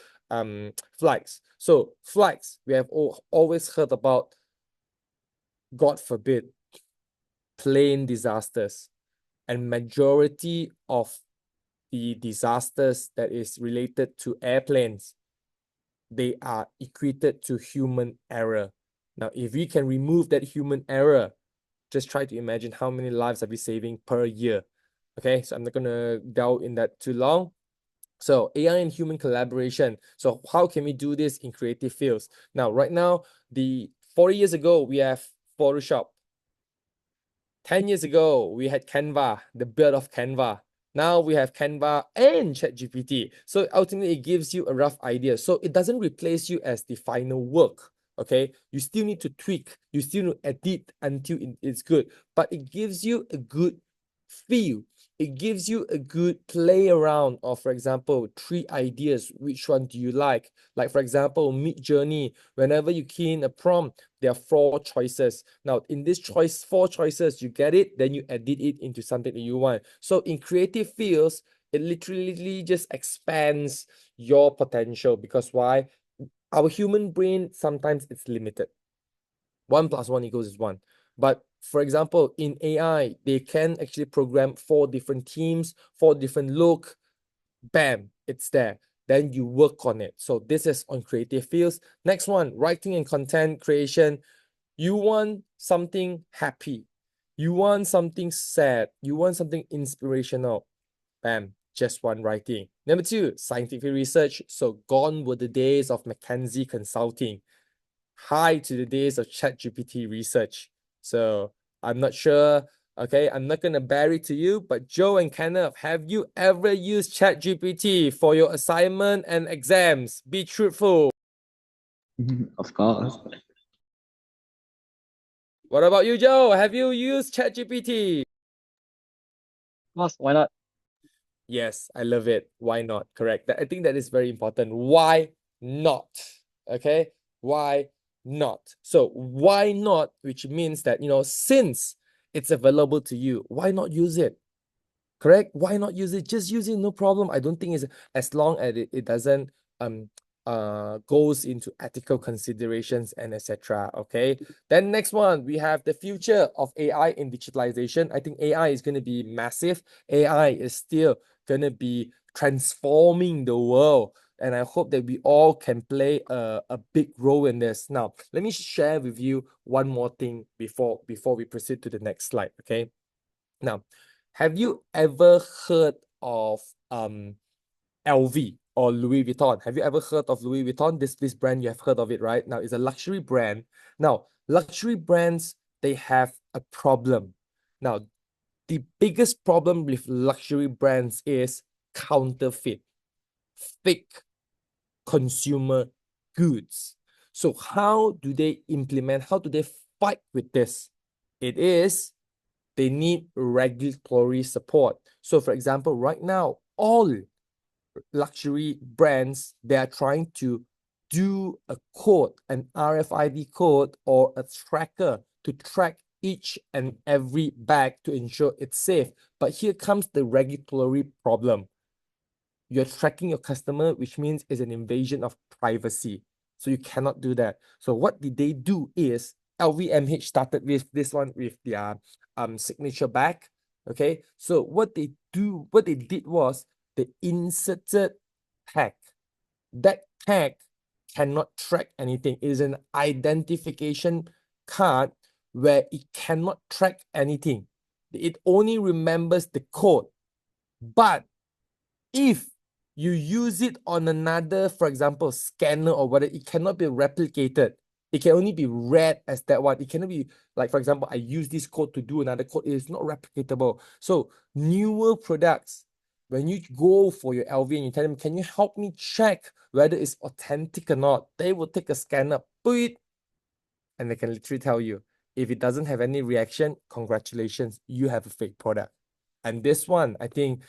flights. So flights, we have always heard about, God forbid, plane disasters. And majority of the disasters that is related to airplanes, they are equated to human error. Now, if we can remove that human error, just try to imagine how many lives are we saving per year. Okay, so I'm not gonna delve in that too long. So AI and human collaboration. So how can we do this in creative fields? Now, right now, 40 years ago, we have Photoshop. 10 years ago, we had Canva, the build of Canva. Now we have Canva and ChatGPT. So ultimately, it gives you a rough idea. So it doesn't replace you as the final work. Okay, you still need to tweak, you still need to edit until it's good, but it gives you a good feel. It gives you a good play around of, for example, 3 ideas. Which one do you like? Like, for example, Midjourney. Whenever you key in a prompt, there are 4 choices. Now, in this 4 choices, you get it, then you edit it into something that you want. So in creative fields, it literally just expands your potential, because why? Our human brain, sometimes it's limited. 1 + 1 = 1. But for example, in AI, they can actually program 4 different teams, 4 different look. Bam, it's there. then you work on it. So this is on creative fields. Next one, writing and content creation. You want something happy. You want something sad. You want something inspirational. Bam, just one writing. Number two, scientific research. So gone were the days of McKinsey Consulting. Hi to the days of ChatGPT research. So I'm not sure, okay, I'm not going to bury it to you, but Joe and Kenneth, have you ever used ChatGPT for your assignment and exams? Be truthful. Of course. What about you, Joe? Have you used ChatGPT? Of course, why not? Yes, I love it. Why not? Correct. I think that is very important. Why not? Okay. Why not? So why not? Which means that, since it's available to you, why not use it? Correct? Why not use it? Just use it, no problem. I don't think it's as long as it doesn't goes into ethical considerations and etc. Okay. Then next one, we have the future of AI in digitalization. I think AI is going to be massive. AI is still going to be transforming the world. And I hope that we all can play a big role in this. Now, let me share with you one more thing before we proceed to the next slide. Okay. Now, have you ever heard of LV or Louis Vuitton? Have you ever heard of Louis Vuitton? This brand, you have heard of it, right? Now, it's a luxury brand. Now, luxury brands, they have a problem. Now, the biggest problem with luxury brands is counterfeit, fake consumer goods. So how do they implement, how do they fight with this? It is they need regulatory support. So for example, right now, all luxury brands, they are trying to do a code, an RFID code or a tracker to track each and every bag to ensure it's safe. But here comes the regulatory problem. You're tracking your customer, which means it's an invasion of privacy. So you cannot do that. So what did they do is LVMH started with this one with their signature bag. Okay. So what they did was they inserted tag. That tag cannot track anything. It is an identification card where it cannot track anything. It only remembers the code. But if you use it on another, for example, scanner or whatever, it cannot be replicated. It can only be read as that one. It cannot be, like, for example, I use this code to do another code. It is not replicatable. So newer products, when you go for your LV and you tell them, can you help me check whether it's authentic or not? They will take a scanner, put it, and they can literally tell you, if it doesn't have any reaction, congratulations, you have a fake product. And this one, I think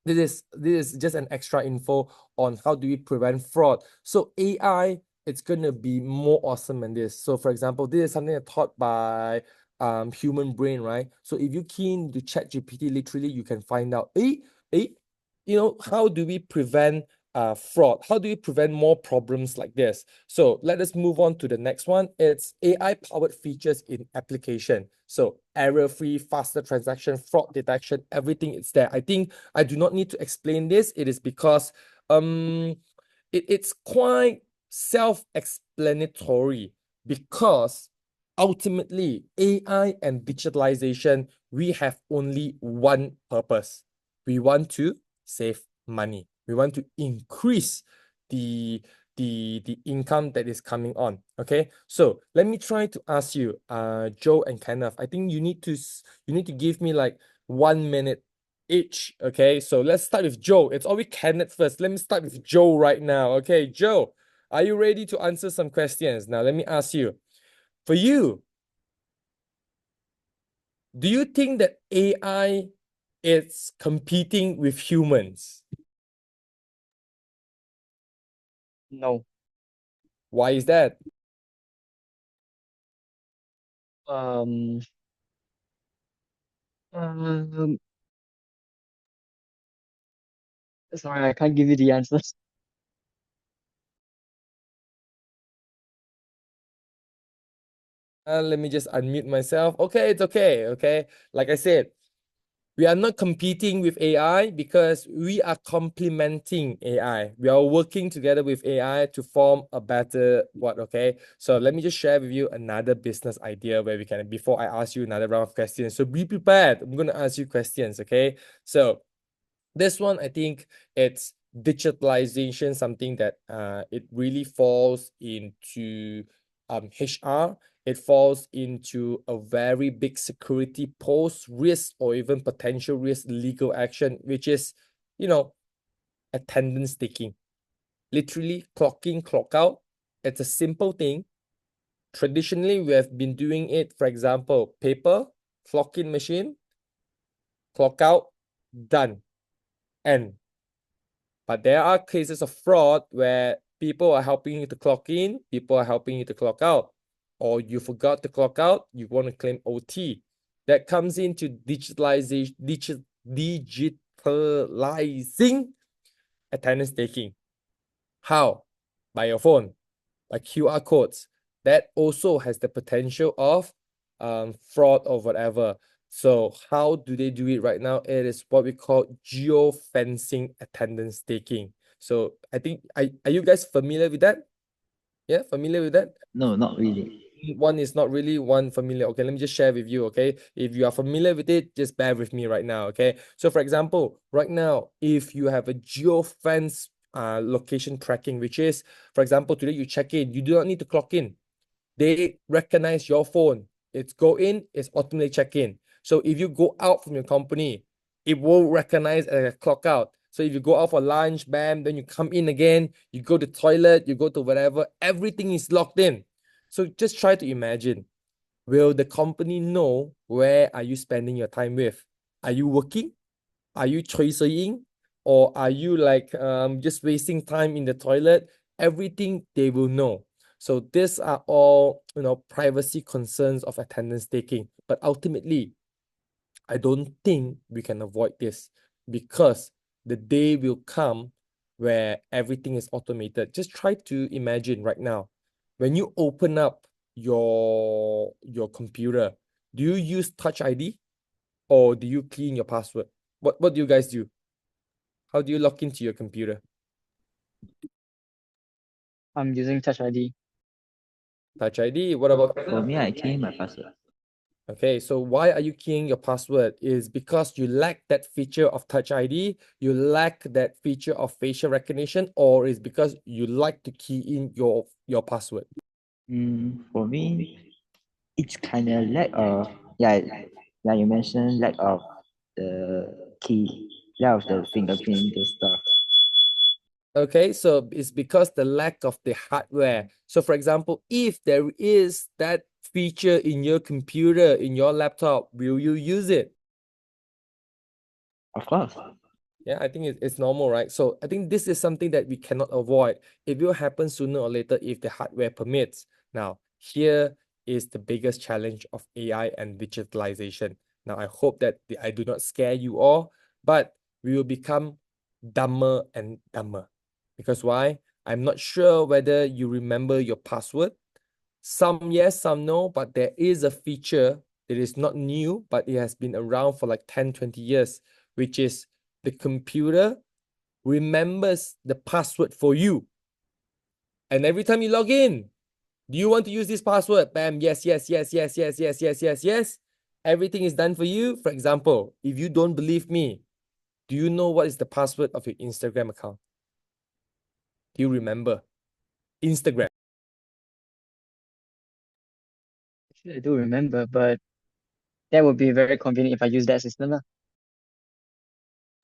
this is just an extra info on how do we prevent fraud. So AI, it's gonna be more awesome than this. So for example, this is something taught by human brain, right? So if you key into ChatGPT, literally you can find out, how do we prevent fraud? How do we prevent more problems like this? So let us move on to the next one. It's AI-powered features in application. So error-free, faster transaction, fraud detection, everything is there. I think I do not need to explain this. It is because it's quite self-explanatory, because ultimately AI and digitalization, we have only one purpose. We want to save money. We want to increase the income that is coming on. Okay, so let me try to ask you, Joe and Kenneth. I think you need to give me like 1 minute each. Okay, so let's start with Joe. It's always Kenneth first. Let me start with Joe right now. Okay, Joe, are you ready to answer some questions? Now let me ask you, for you, do you think that AI is competing with humans? No. Why is that? Um, um, Sorry, I can't give you the answers. Let me just unmute myself. Okay, it's okay. Okay, like I said, We are not competing with AI because we are complementing AI. We are working together with AI to form a better what, okay? So let me just share with you another business idea where we can, before I ask you another round of questions. So be prepared. I'm going to ask you questions, okay? So this one, I think it's digitalization, something that it really falls into HR. It falls into a very big security post risk or even potential risk legal action, which is, you know, attendance taking. Literally clock in, clock out. It's a simple thing. Traditionally, we have been doing it, for example, paper, clock in machine, clock out, done. And but there are cases of fraud where people are helping you to clock in, people are helping you to clock out, or you forgot to clock out, you want to claim OT. That comes into digitalizing attendance taking. How? By your phone, by QR codes. That also has the potential of fraud or whatever. So how do they do it right now? It is what we call geofencing attendance taking. So I think, are you guys familiar with that? Yeah, familiar with that? No, not really. One is not really, one familiar. Okay, let me just share with you, okay? If you are familiar with it, just bear with me right now, okay? So for example, right now, if you have a geofence location tracking, which is, for example, today you check in, you do not need to clock in. They recognize your phone. It's go in, it's automatically check in. So if you go out from your company, it will recognize a clock out. So if you go out for lunch, bam, then you come in again, you go to the toilet, you go to whatever, everything is locked in. So just try to imagine, will the company know where are you spending your time with? Are you working? Are you choosing? Or are you like just wasting time in the toilet? Everything they will know. So these are all, privacy concerns of attendance taking. But ultimately, I don't think we can avoid this because the day will come where everything is automated. Just try to imagine right now, when you open up your computer, do you use Touch ID or do you key in your password? What do you guys do? How do you log into your computer? I'm using Touch ID. Touch ID. What about For me, I key in my password. Okay, so why are you keying your password? Is because you lack that feature of Touch ID, you lack that feature of facial recognition, or is because you like to key in your password? For me, it's kind of lack of, yeah, like you mentioned, lack of the key, lack of the fingerprint, those stuff. Okay, so it's because the lack of the hardware. So for example, if there is that feature in your computer, in your laptop, will you use it? Of course. Yeah, I think it's normal, right? So I think this is something that we cannot avoid. It will happen sooner or later if the hardware permits. Now, here is the biggest challenge of AI and digitalization. Now, I hope that I do not scare you all, but we will become dumber and dumber. Because why? I'm not sure whether you remember your password. Some yes, some no, but there is a feature that is not new, but it has been around for like 10, 20 years, which is the computer remembers the password for you. And every time you log in, do you want to use this password? Bam, yes, yes, yes, yes, yes, yes, yes, yes, yes. Everything is done for you. For example, if you don't believe me, do you know what is the password of your Instagram account? Do you remember? Instagram. Actually, I do remember, but that would be very convenient if I use that system.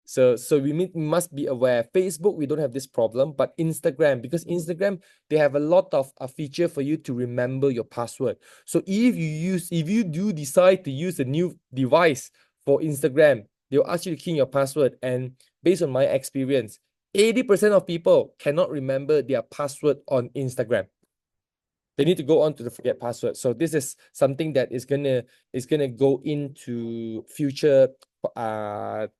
So we must be aware. Facebook, we don't have this problem, but Instagram, because Instagram, they have a lot of a feature for you to remember your password. So if you do decide to use a new device for Instagram, they'll ask you to key in your password. And based on my experience, 80% of people cannot remember their password on Instagram. They need to go on to the forget password. So this is something that is gonna go into future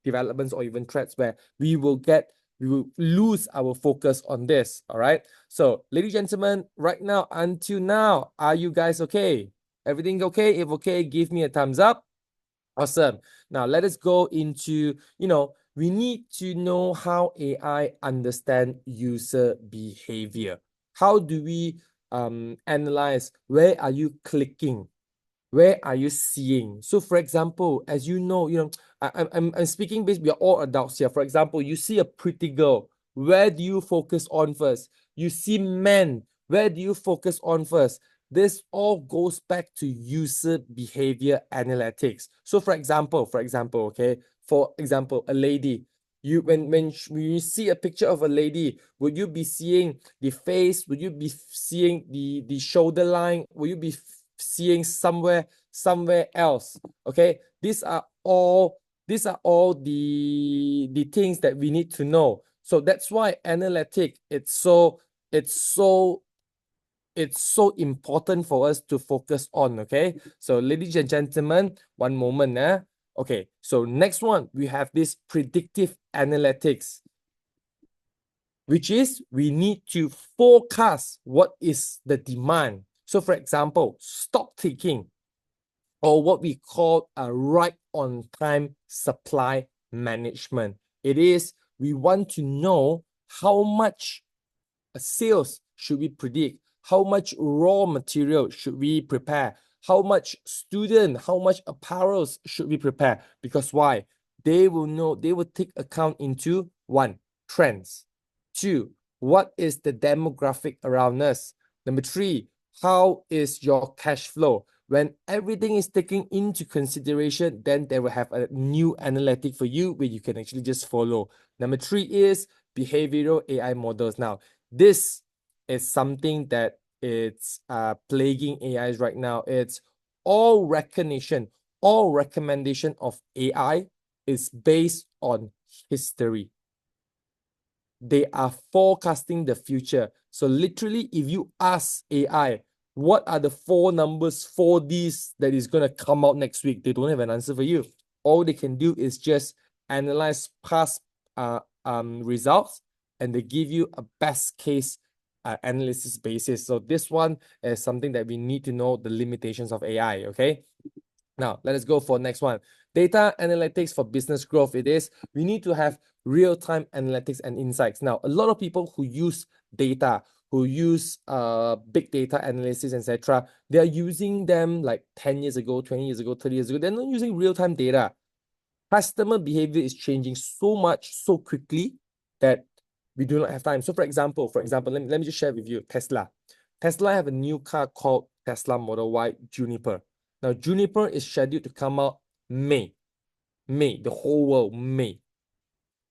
developments or even threats where we will lose our focus on this. All right. So, ladies and gentlemen, right now until now, are you guys okay? Everything okay? If okay, give me a thumbs up. Awesome. Now let us go into, we need to know how AI understand user behavior. How do we analyze where are you clicking? Where are you seeing? So for example, as you know, I'm speaking based, we are all adults here. For example, you see a pretty girl, where do you focus on first? You see men, where do you focus on first? This all goes back to user behavior analytics. So for example, okay, for example, a lady, when you see a picture of a lady, would you be seeing the face? Would you be seeing the shoulder line? Will you be seeing somewhere else? Okay, these are all the things that we need to know. So that's why analytic, it's so important for us to focus on. Okay, so ladies and gentlemen, one moment. Okay, so next one, we have this predictive analytics, which is we need to forecast what is the demand. So for example, stock taking, or what we call a right on time supply management. It is, we want to know how much sales should we predict, how much raw material should we prepare, how much how much apparels should we prepare. Because why? They will know, they will take account into one, trends. Two, what is the demographic around us? Number three, how is your cash flow? When everything is taken into consideration, then they will have a new analytic for you where you can actually just follow. Number three is behavioral AI models. Now, this is something that it's plaguing AIs right now. It's all recognition, all recommendation of AI is based on history. They are forecasting the future. So literally, if you ask AI, what are the 4 numbers, 4Ds that is going to come out next week, they don't have an answer for you. All they can do is just analyze past results, and they give you a best case analysis basis. So this one is something that we need to know the limitations of AI. Okay. Now, let us go for next one. Data analytics for business growth. It is, we need to have real-time analytics and insights. Now, a lot of people who use data, who use big data analysis, etc., they are using them like 10 years ago, 20 years ago, 30 years ago. They're not using real-time data. Customer behavior is changing so much, so quickly that we do not have time. So for example, let me just share with you Tesla. Tesla have a new car called Tesla Model Y Juniper. Now, Juniper is scheduled to come out May, the whole world, May.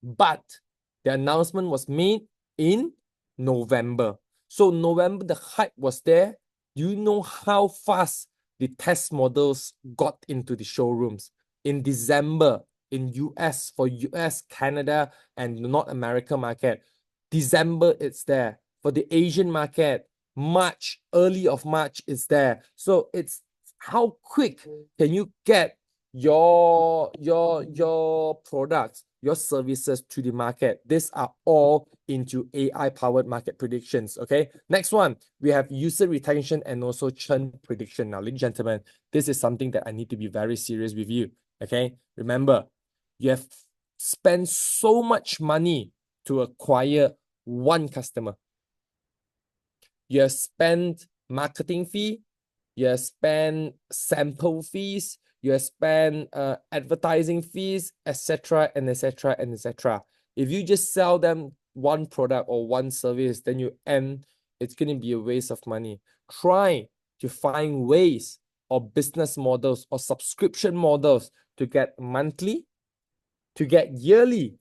But the announcement was made in November. So November, the hype was there. Do you know how fast the test models got into the showrooms? In December, in US, for US, Canada, and the North America market, December it's there. For the Asian market, March, early of March is there. So it's how quick can you get your products, your services to the market. These are all into AI-powered market predictions. Okay. Next one, we have user retention and also churn prediction. Now, ladies and gentlemen, this is something that I need to be very serious with you. Okay. Remember, you have spent so much money to acquire one customer. You have spent marketing fee, you have spent sample fees, you have spent advertising fees, etc. and etc. and etc. If you just sell them one product or one service, then it's going to be a waste of money. Try to find ways or business models or subscription models to get monthly, to get yearly,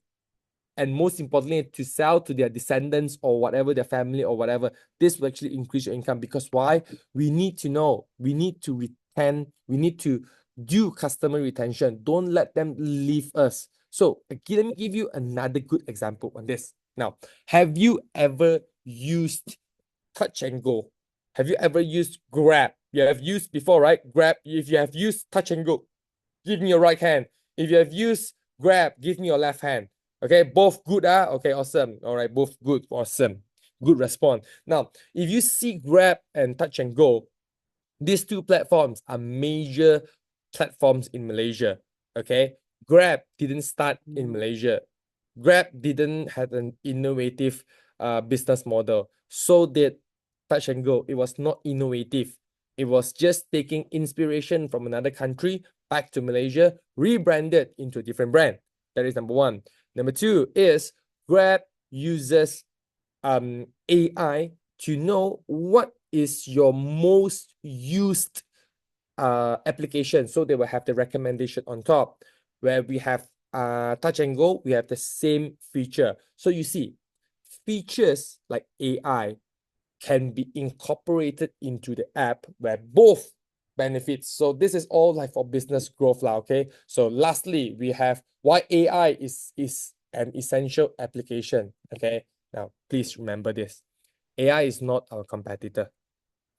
and most importantly, to sell to their descendants or whatever, their family or whatever. This will actually increase your income. Because why? We need to know, we need to retain, we need to do customer retention. Don't let them leave us. So again, let me give you another good example on this. Now, have you ever used Touch and Go? Have you ever used Grab? You have used before, right? Grab. If you have used Touch and Go, give me your right hand. If you have used Grab, give me your left hand. Okay, both good. Okay, awesome. All right, both good, awesome. Good response. Now, if you see Grab and Touch and Go, these two platforms are major platforms in Malaysia. Okay, Grab didn't start in Malaysia. Grab didn't have an innovative business model. So did Touch and Go. It was not innovative. It was just taking inspiration from another country back to Malaysia, rebranded into a different brand. That is number one. Number two is Grab uses AI to know what is your most used application. So they will have the recommendation on top. Where we have Touch and Go, we have the same feature. So you see, features like AI can be incorporated into the app where both benefits. So this is all like for business growth lah, okay? So lastly, we have why AI is an essential application, okay? Now, please remember this. AI is not our competitor.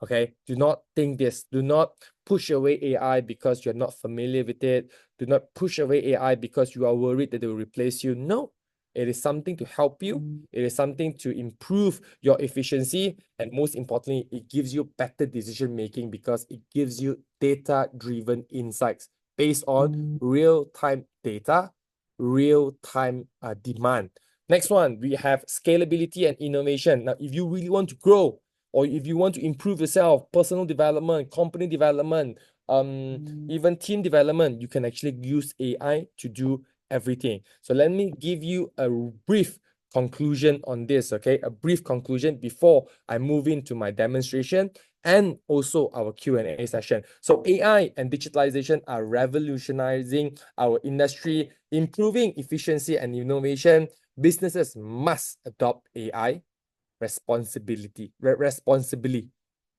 Okay, do not think this. Do not push away AI because you're not familiar with it. Do not push away AI because you are worried that it will replace you. No, it is something to help you. It is something to improve your efficiency. And most importantly, it gives you better decision making because it gives you data-driven insights based on real-time data, real-time demand. Next one, we have scalability and innovation. Now, if you really want to grow, or if you want to improve yourself, personal development, company development, even team development, you can actually use AI to do everything. So let me give you a brief conclusion on this, okay? A brief conclusion before I move into my demonstration and also our Q&A session. So AI and digitalization are revolutionizing our industry, improving efficiency and innovation. Businesses must adopt AI responsibly,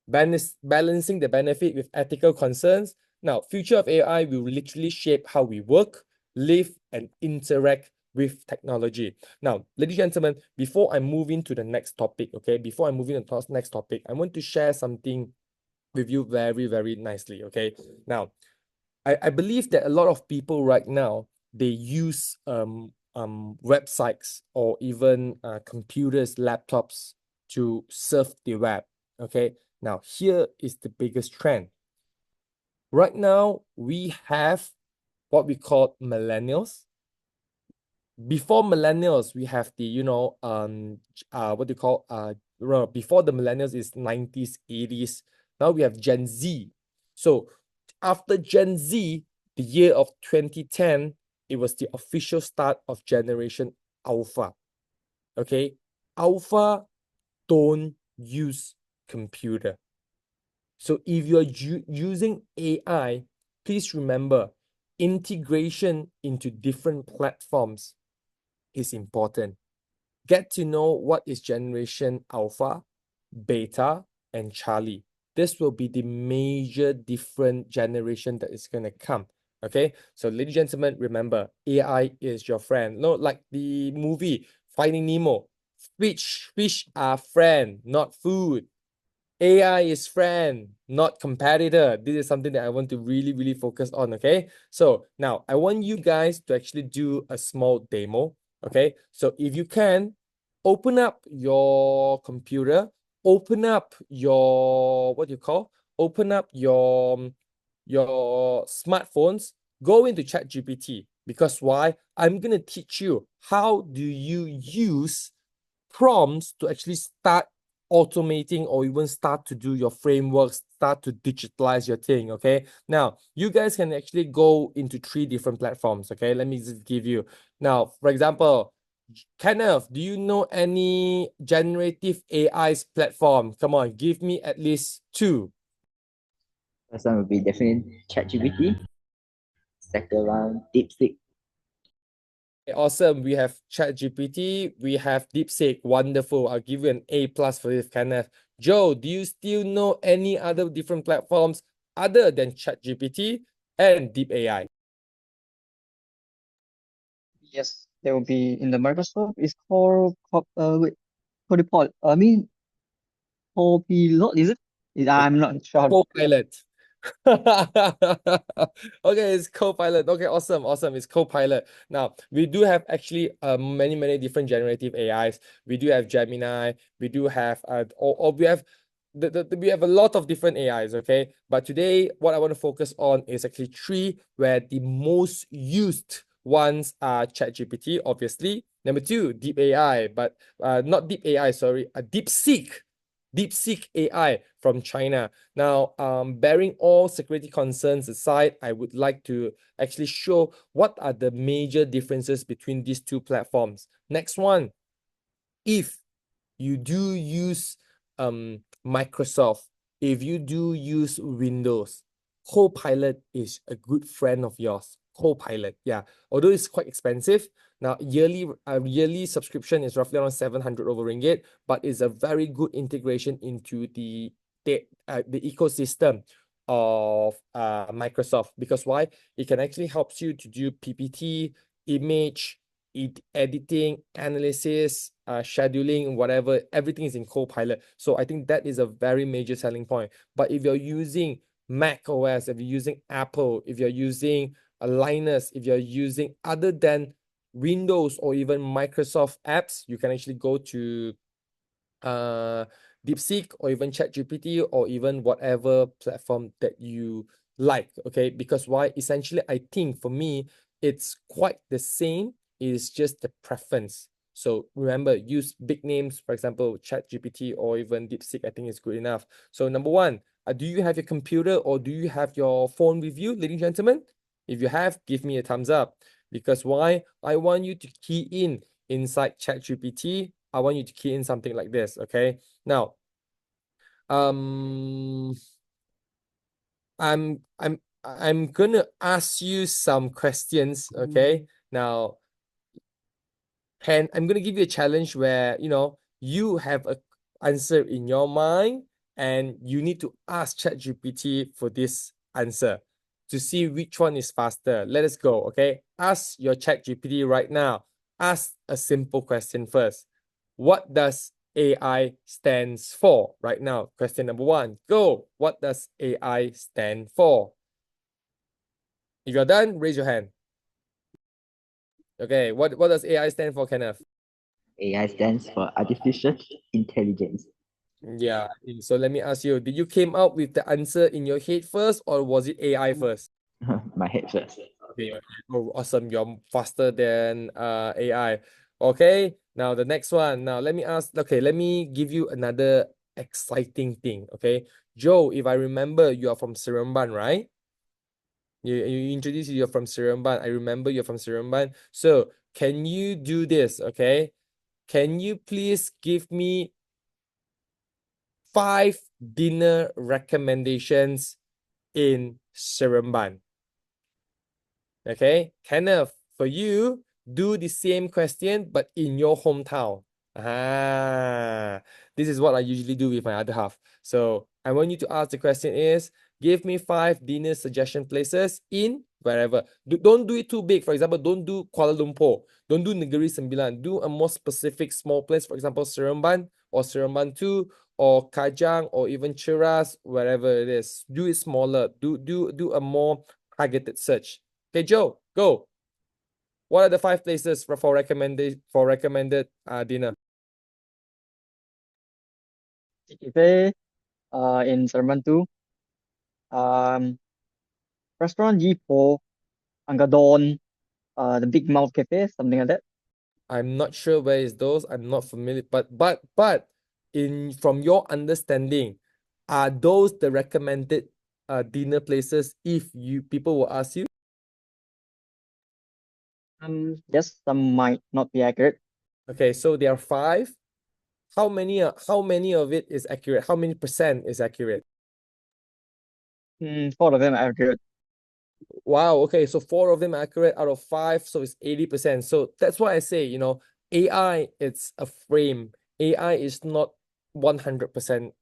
balancing the benefit with ethical concerns. Now, future of AI will literally shape how we work, live, and interact with technology. Now, ladies and gentlemen, before I move into the next topic, okay, before I move into the next topic, I want to share something with you very, very nicely, okay? Now, I believe that a lot of people right now, they use websites or even computers, laptops to surf the web. Okay, now here is the biggest trend. Right now, we have what we call millennials. Before millennials, we have the, what do you call, before the millennials is 90s, 80s. Now we have Gen Z. So after Gen Z, the year of 2010, it was the official start of Generation Alpha. Okay, Alpha don't use computer. So if you're using AI, please remember integration into different platforms is important. Get to know what is Generation Alpha, Beta, and Charlie. This will be the major different generation that is going to come. Okay, so ladies and gentlemen, remember, AI is your friend. No, like the movie Finding Nemo. Fish are friend, not food. AI is friend, not competitor. This is something that I want to really, really focus on, okay? So now I want you guys to actually do a small demo, okay? So if you can, open up your computer, open up your, open up your smartphones, go into ChatGPT. Because why? I'm going to teach you how do you use prompts to actually start automating or even start to do your frameworks, start to digitalize your thing, okay? Now, you guys can actually go into 3 different platforms, okay? Let me just give you. Now, for example, Kenneth, do you know any generative AI's platform? Come on, give me at least 2. First one would be definitely ChatGPT. Second one, DeepSeek. Awesome. We have ChatGPT. We have DeepSeek. Wonderful. I'll give you an A+ for this, Kenneth. Joe, do you still know any other different platforms other than ChatGPT and Deep AI? Yes, there will be in the Microsoft. It's called Copilot. I mean, Copilot, is it? I'm not sure. Copilot. Okay, it's Copilot. Okay, awesome. It's Copilot. Now we do have actually many different generative AIs. We do have Gemini. We do have we have we have a lot of different AIs, okay? But today, what I want to focus on is actually three, where the most used ones are ChatGPT, obviously. Number two, Deep AI, but not Deep AI, sorry, a DeepSeek AI from China. Now, bearing all security concerns aside, I would like to actually show what are the major differences between these two platforms. Next one, if you do use Microsoft, if you do use Windows, Copilot is a good friend of yours. Copilot, yeah. Although it's quite expensive. Now, yearly subscription is roughly around 700 over ringgit, but it's a very good integration into the ecosystem of Microsoft. Because why? It can actually help you to do PPT, image, editing, analysis, scheduling, whatever, everything is in Copilot. So I think that is a very major selling point. But if you're using Mac OS, if you're using Apple, if you're using Linux, if you're using other than Windows or even Microsoft apps, you can actually go to DeepSeek or even ChatGPT or even whatever platform that you like. Okay, because why? Essentially, I think for me, it's quite the same. It's just the preference. So remember, use big names, for example, ChatGPT or even DeepSeek. I think is good enough. So number one, do you have your computer or do you have your phone with you, ladies and gentlemen? If you have, give me a thumbs up. Because why? I want you to key in inside ChatGPT. I want you to key in something like this. Okay. Now, I'm gonna ask you some questions. Okay. Now, I'm gonna give you a challenge where you have a answer in your mind and you need to ask ChatGPT for this answer to see which one is faster. Let us go. Okay. Ask your ChatGPT right now. Ask a simple question first. What does AI stands for right now? Question number one. Go. What does AI stand for? If you're done, raise your hand. Okay. What does AI stand for, Kenneth? AI stands for artificial intelligence. Yeah. So let me ask you, did you came out with the answer in your head first or was it AI first? My head first. Okay. Oh, awesome. You're faster than AI. Okay. Now the next one. Now let me ask. Okay, let me give you another exciting thing. Okay, Joe, if I remember, you are from Seremban, right? You introduced you're from Seremban. I remember you're from Seremban. So can you do this? Okay. Can you please give me 5 dinner recommendations in Seremban? Okay, Kenneth, for you, do the same question but in your hometown. This is what I usually do with my other half. So I want you to ask the question is, give me 5 dinner suggestion places in wherever. Don't do it too big. For example, don't do Kuala Lumpur. Don't do Negeri Sembilan. Do a more specific small place. For example, Seremban or Seremban 2 or Kajang or even Cheras, wherever it is. Do it smaller. Do a more targeted search. Okay, Joe, go. What are the 5 places for recommended dinner? Cafe, in Seremban 2. Restaurant G4, Anggadon, the Big Mouth Cafe, something like that. I'm not sure where is those. I'm not familiar, but in from your understanding, are those the recommended dinner places if people will ask you? Yes, some might not be accurate. Okay, so there are 5. How many of it is accurate? How many percent is accurate? 4 of them are accurate. Wow, okay, so 4 of them are accurate out of 5, so it's 80%. So that's why I say, AI, it's a frame. AI is not 100%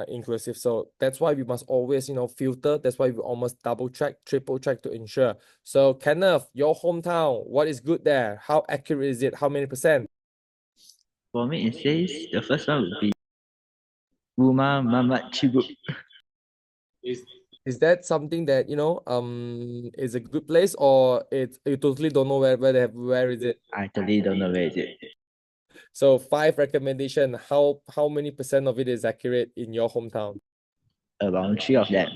inclusive. So that's why we must always, filter. That's why we almost double check, triple check to ensure. So Kenneth, your hometown, what is good there? How accurate is it? How many percent? For me, it says the first one would be Rumah Mamat Chibuk. Is that something that is a good place, or you totally don't know where is it? I totally don't know where is it. So 5 recommendation, how many % of it is accurate in your hometown? Around 3 of them.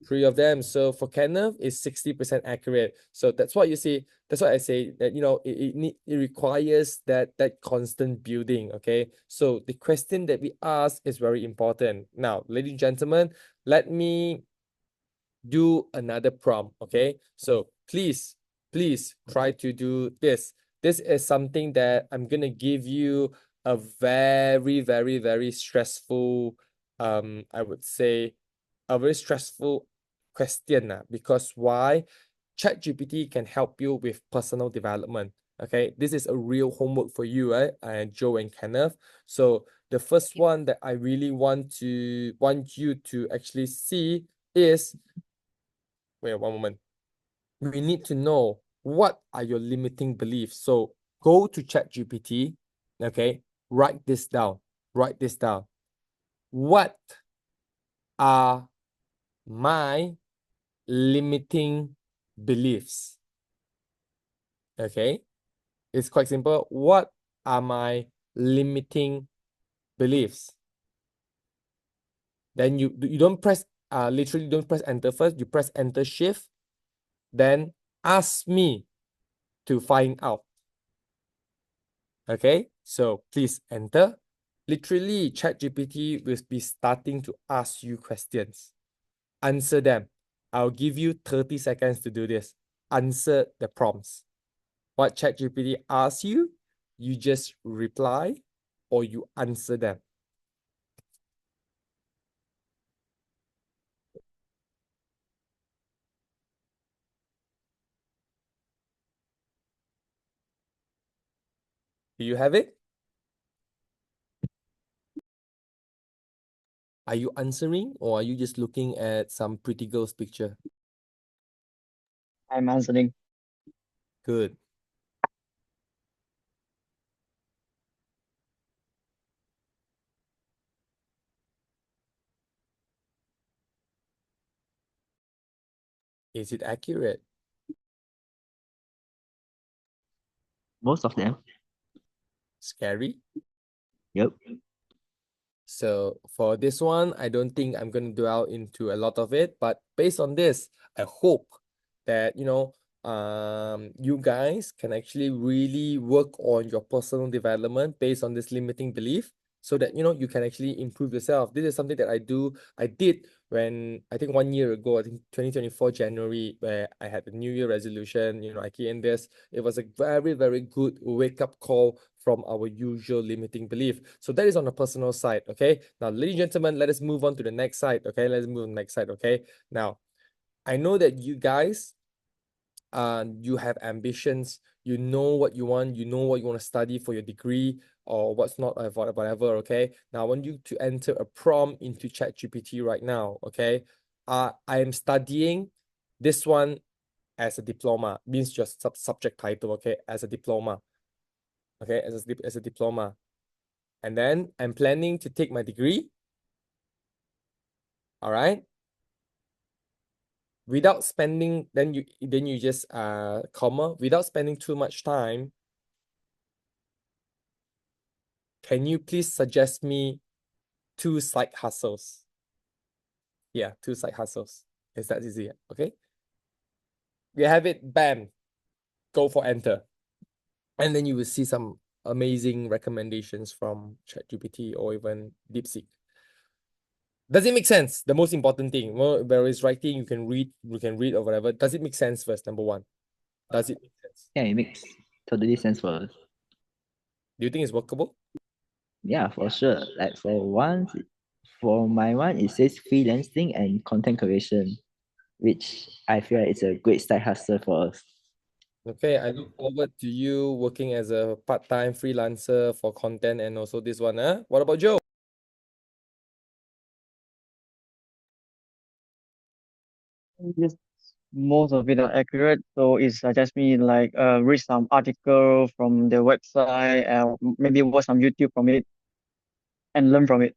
3 of them. So for Kenneth, it's 60% accurate. So that's what you see. That's why I say that, you know, it requires that constant building. Okay. So the question that we ask is very important. Now, ladies and gentlemen, let me do another prompt. Okay. So please try to do this. This is something that I'm gonna give you a very, very, very stressful, I would say a very stressful question because why? ChatGPT can help you with personal development. Okay, this is a real homework for you, right? And Joe and Kenneth. So the first one that I really want you to actually see is, wait one moment. We need to know what are your limiting beliefs. So go to ChatGPT, okay? Write this down. Write this down. What are my limiting beliefs? Okay, it's quite simple. What are my limiting beliefs? Then you don't press literally don't press enter first. You press enter shift, then ask me to find out. Okay, so please enter. Literally, ChatGPT will be starting to ask you questions. Answer them. I'll give you 30 seconds to do this. Answer the prompts. What ChatGPT asks you, you just reply or you answer them. Do you have it? Are you answering or are you just looking at some pretty girl's picture? I'm answering. Good. Is it accurate? Most of them. Scary? Yep. So for this one, I don't think I'm going to dwell into a lot of it, but based on this, I hope that, you know, you guys can actually really work on your personal development based on this limiting belief so that, you know, you can actually improve yourself. This is something that I did when I think 1 year ago, I think 2024 January, where I had the New Year resolution, you know, I key in this. It was a very, very good wake-up call from our usual limiting belief. So that is on the personal side, okay? Now, ladies and gentlemen, let us move on to the next side, okay? Let's move on to the next side, okay? Now, I know that you guys, you have ambitions, you know what you want to study for your degree or what's not, whatever, okay? Now, I want you to enter a prompt into ChatGPT right now, okay? I am studying this one as a diploma, means your subject title, okay? As a diploma, okay? As a diploma. And then I'm planning to take my degree. All right. Without spending, then you just comma, without spending too much time, can you please suggest me 2 side hustles? Yeah, 2 side hustles. Is that easy? Okay. We have it, bam. Go for enter. And then you will see some amazing recommendations from ChatGPT or even DeepSeek. Does it make sense? The most important thing. Well, where it's writing, you can read or whatever. Does it make sense first? Number one. Does it make sense? Yeah, it makes totally sense for us. Do you think it's workable? Yeah, for sure. Like for my one, it says freelancing and content creation, which I feel like it's a great side hustle for us. Okay, I look forward to you working as a part-time freelancer for content and also this one. What about Joe? Just most of it are accurate, so it suggests me like read some article from the website, maybe watch some YouTube from it and learn from it.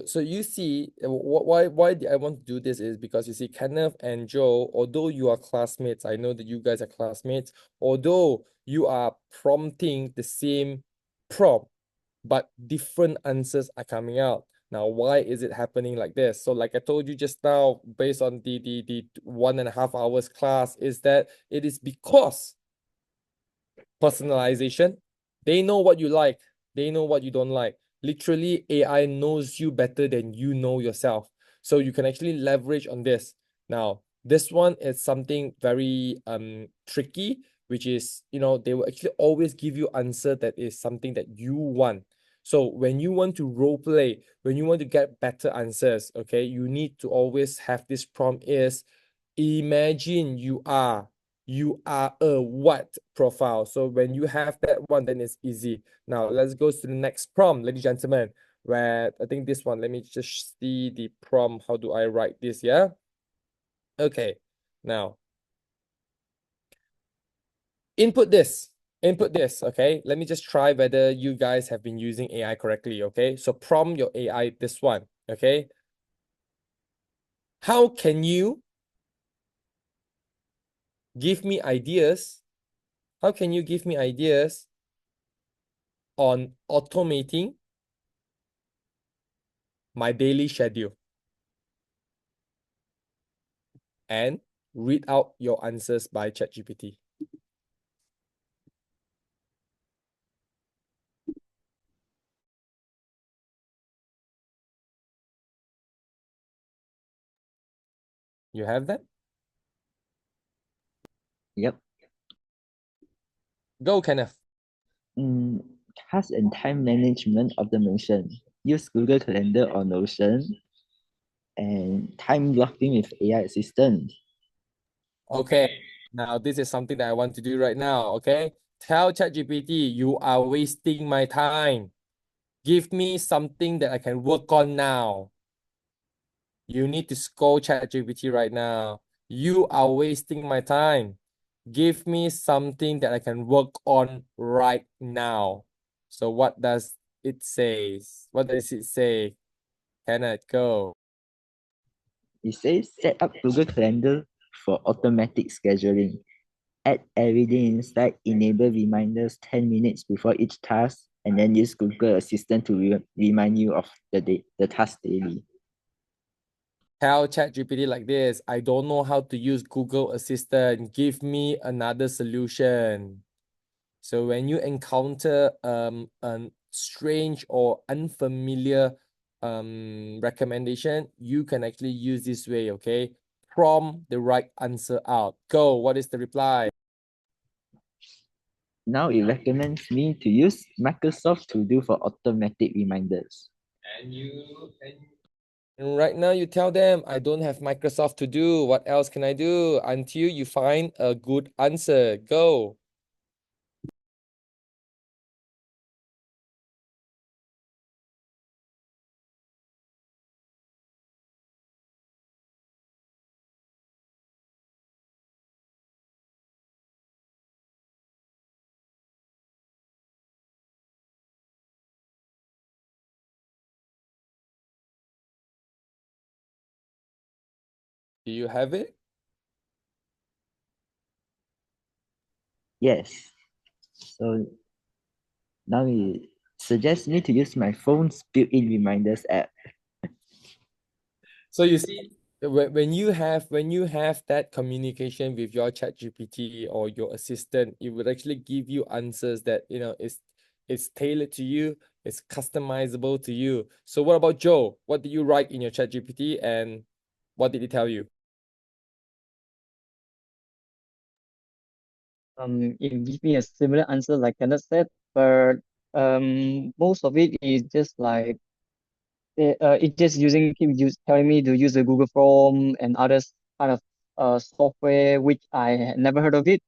So you see, why I want to do this is because you see, Kenneth and Joe, although you are classmates, I know that you guys are classmates, although you are prompting the same prompt, but different answers are coming out. Now, why is it happening like this? So like I told you just now, based on the 1.5 hours class, is that it is because personalization, they know what you like, they know what you don't like. Literally, AI knows you better than you know yourself. So you can actually leverage on this. Now, this one is something very tricky, which is, they will actually always give you answer that is something that you want. So when you want to role play, when you want to get better answers, okay, you need to always have this prompt is, imagine you are a what profile. So when you have that one, then it's easy. Now let's go to the next prompt, ladies and gentlemen, where I think this one, let me just see the prompt. How do I write this? Yeah. Okay. Now input this. Okay, let me just try whether you guys have been using AI correctly. Okay, so prompt your AI this one. Okay, how can you give me ideas? How can you give me ideas on automating my daily schedule? And read out your answers by ChatGPT. You have that? Yep. Go, Kenneth. Task and time management automation. Use Google Calendar or Notion. And time blocking with AI assistant. Okay, now this is something that I want to do right now, okay? Tell ChatGPT, you are wasting my time. Give me something that I can work on now. You need to scold ChatGPT right now. You are wasting my time. Give me something that I can work on right now. So what does it say? What does it say? Kenneth, go. It says set up Google Calendar for automatic scheduling. Add every day inside, enable reminders 10 minutes before each task, and then use Google Assistant to remind you of the task daily. Tell ChatGPT like this, I don't know how to use Google Assistant. Give me another solution. So when you encounter a strange or unfamiliar recommendation, you can actually use this way, okay? Prompt the right answer out. Go, what is the reply? Now it recommends me to use Microsoft To Do for automatic reminders. And right now you tell them, I don't have Microsoft To Do. What else can I do? Until you find a good answer. Go. Do you have it? Yes. So now it suggests me to use my phone's built-in reminders app. So you see, when you have that communication with your ChatGPT or your assistant, it would actually give you answers that it's tailored to you, it's customizable to you. So what about Joe? What did you write in your ChatGPT and what did it tell you? It gives me a similar answer like Kenneth said, but most of it is just like it just telling me to use the Google Form and others kind of software which I had never heard of it.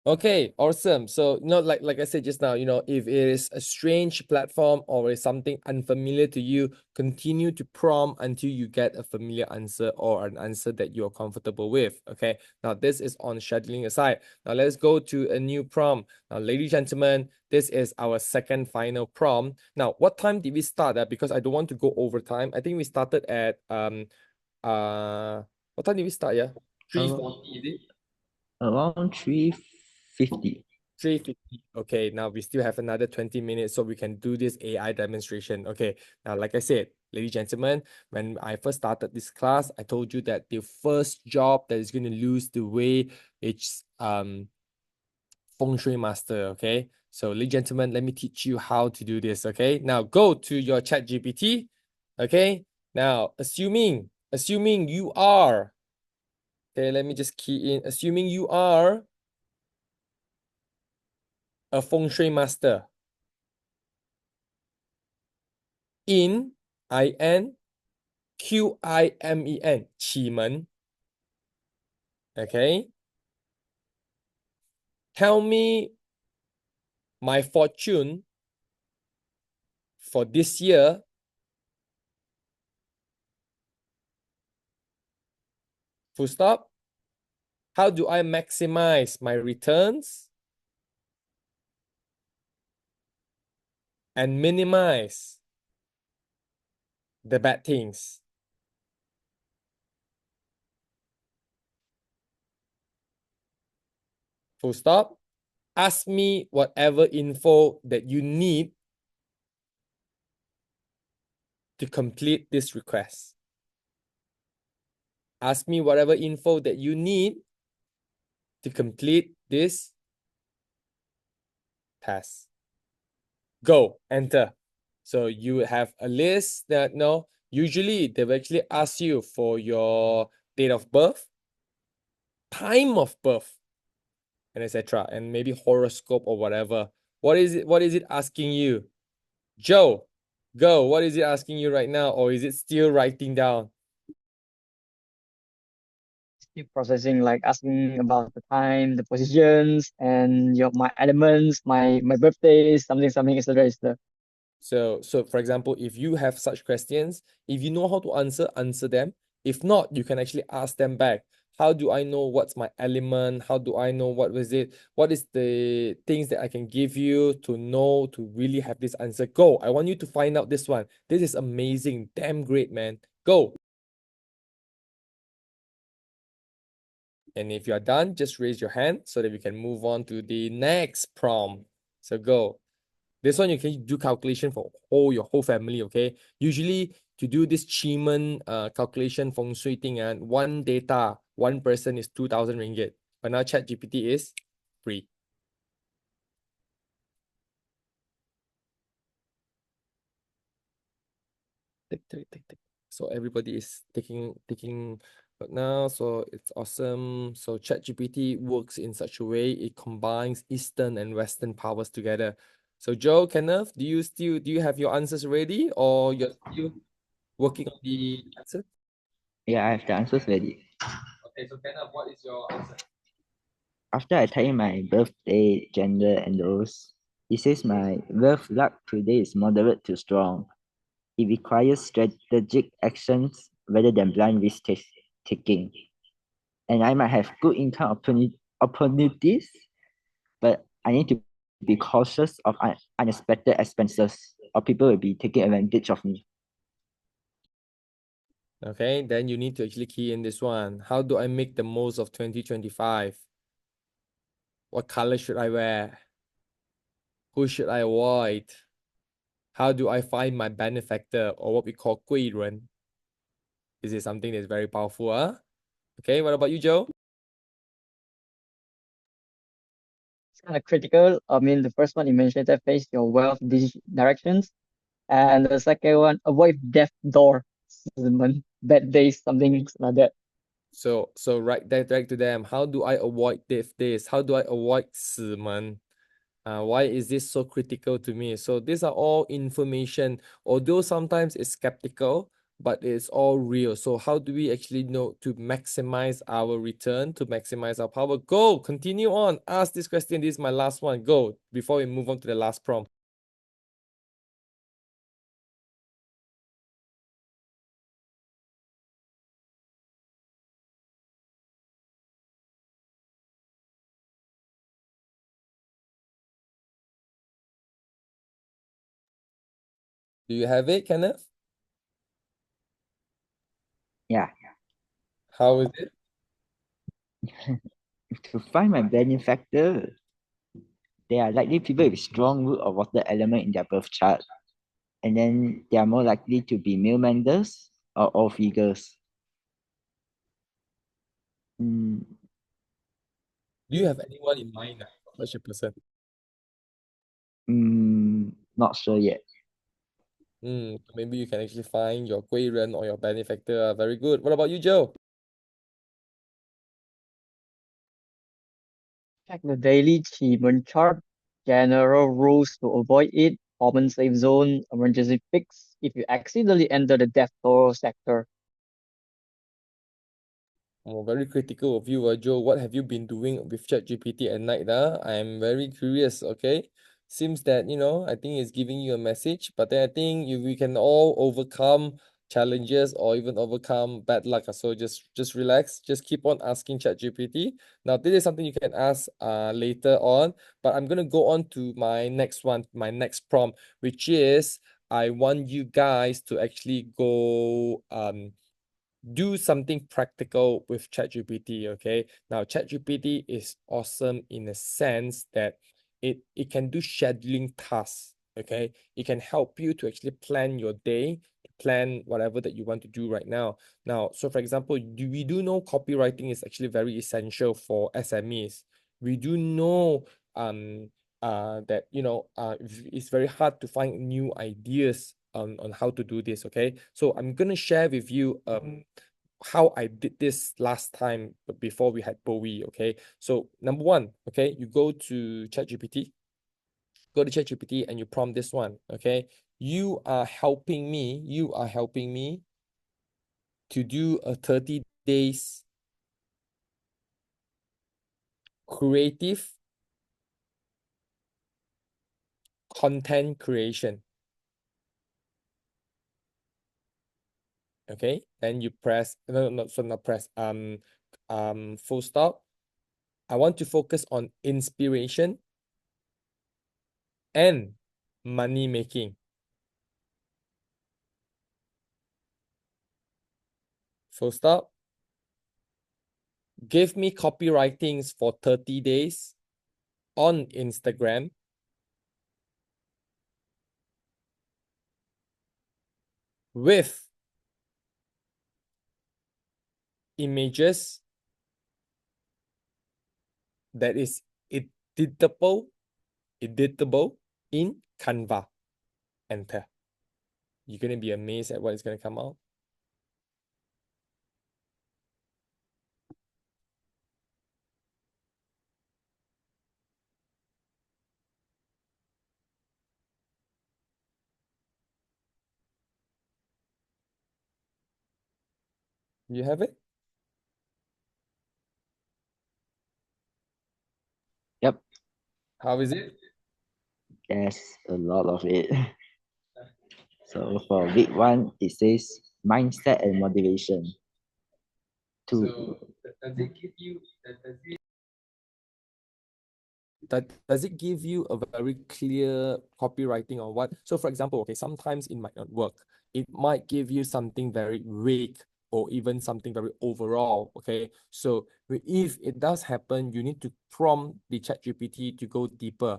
Okay, awesome. So, like I said just now, if it is a strange platform or is something unfamiliar to you, continue to prompt until you get a familiar answer or an answer that you're comfortable with. Okay, now this is on scheduling aside. Now let's go to a new prompt. Now, ladies and gentlemen, this is our second final prompt. Now, what time did we start at? Because I don't want to go over time. I think we started at what time did we start? Yeah, 3:40, is it? Around 3:50. 3:50. Okay, now we still have another 20 minutes so we can do this AI demonstration. Okay, now like I said, ladies and gentlemen, when I first started this class, I told you that the first job that is going to lose the way it's Feng Shui master. Okay, so ladies and gentlemen, let me teach you how to do this. Okay, now go to your chat GPT. Okay, now assuming you are, okay, let me just key in, assuming you are a Feng Shui master in INQIMEN 启门. Okay, tell me my fortune for this year. Full stop. How do I maximize my returns and minimize the bad things? Full stop. Ask me whatever info that you need to complete this request. Ask me whatever info that you need to complete this task. Go, enter. So you have a list that usually they will actually ask you for your date of birth, time of birth, and etc. And maybe horoscope or whatever. What is it asking you? Joe, go. What is it asking you right now? Or is it still writing down? Still processing, like asking about the time, the positions, and my elements, my birthdays, something, etc. etc. So for example, if you have such questions, if you know how to answer them. If not, you can actually ask them back. How do I know what's my element? How do I know what was it? What is the things that I can give you to know to really have this answer? Go. I want you to find out this one. This is amazing. Damn great, man. Go. And if you are done, just raise your hand so that we can move on to the next prompt. So go. This one you can do calculation for your whole family, okay? Usually to do this Chimen calculation feng shui thing, and one person is 2,000 ringgit. But now ChatGPT is free. Tick, tick, tick, tick. So everybody is taking but now, so it's awesome. So ChatGPT works in such a way it combines Eastern and Western powers together. So Joe, Kenneth, do you have your answers ready, or you're still working on the answer? Yeah, I have the answers ready. Okay, so Kenneth, what is your answer? After I type in my birthday, gender, and those, it says my love luck today is moderate to strong. It requires strategic actions rather than blind risk taking. And I might have good income opportunities, but I need to be cautious of unexpected expenses, or people will be taking advantage of me. Okay, then you need to actually key in this one. How do I make the most of 2025? What color should I wear? Who should I avoid? How do I find my benefactor, or what we call 贵人? This is something that's very powerful, huh? Okay, what about you, Joe? It's kind of critical. I mean, the first one you mentioned that face your wealth directions, and the second one avoid death door, bad days, something like that. So write that direct to them. How do I avoid this? How do I avoid 死门? Why is this so critical to me? So these are all information, although sometimes it's skeptical, but it's all real. So how do we actually know to maximize our return, to maximize our power? Go, continue on. Ask this question. This is my last one. Go, before we move on to the last prompt. Do you have it, Kenneth? Yeah. How is it? To find my benefactor, they are likely people with strong root or water element in their birth chart. And then they are more likely to be male members or all figures. Mm, Do you have anyone in mind, such a person? not sure yet. Maybe you can actually find your 贵人 or your benefactor. Very good. What about you, Joe? Check the daily achievement chart, general rules to avoid it, common safe zone, emergency fix if you accidentally enter the death toll sector. Oh, very critical of you, Joe. What have you been doing with ChatGPT at night? I'm very curious, okay? Seems that, I think it's giving you a message, but then I think we can all overcome challenges or even overcome bad luck. So just relax, just keep on asking ChatGPT. Now, this is something you can ask later on, but I'm gonna go on to my next one, my next prompt, which is I want you guys to actually go do something practical with ChatGPT, okay? Now, ChatGPT is awesome in a sense that it can do scheduling tasks, okay? It can help you to actually plan your day, plan whatever that you want to do right now. Now, so for example, we do know copywriting is actually very essential for SMEs. We do know that it's very hard to find new ideas on how to do this, okay? So I'm gonna share with you how I did this last time before we had Bowie, okay? So number one, okay, you go to ChatGPT, and you prompt this one, okay? You are helping me to do a 30 days creative content creation. Okay, then you press not press full stop. I want to focus on inspiration and money making. Full stop. Give me copywritings for 30 days on Instagram with images that is editable in Canva. Enter. You're going to be amazed at what is going to come out. You have it? Yep, How is it? there's a lot of it. So for week one, it says mindset and motivation. Two. Does it give you does it give you a very clear copywriting on what? So for example, okay, sometimes it might not work. It might give you something very vague or even something very overall, okay? So if it does happen, you need to prompt the ChatGPT to go deeper,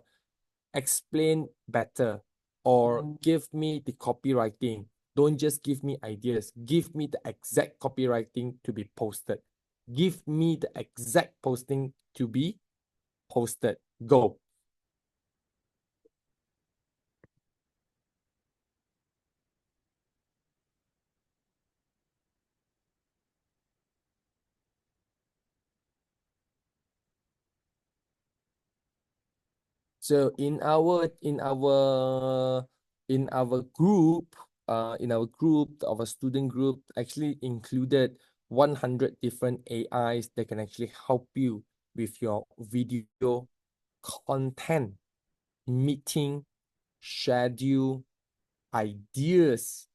explain better, or give me the copywriting. Don't just give me ideas. Give me the exact copywriting to be posted. Give me the exact posting to be posted. Go. So in our group, our student group actually included 100 different AIs that can actually help you with your video content, meeting, schedule, ideas,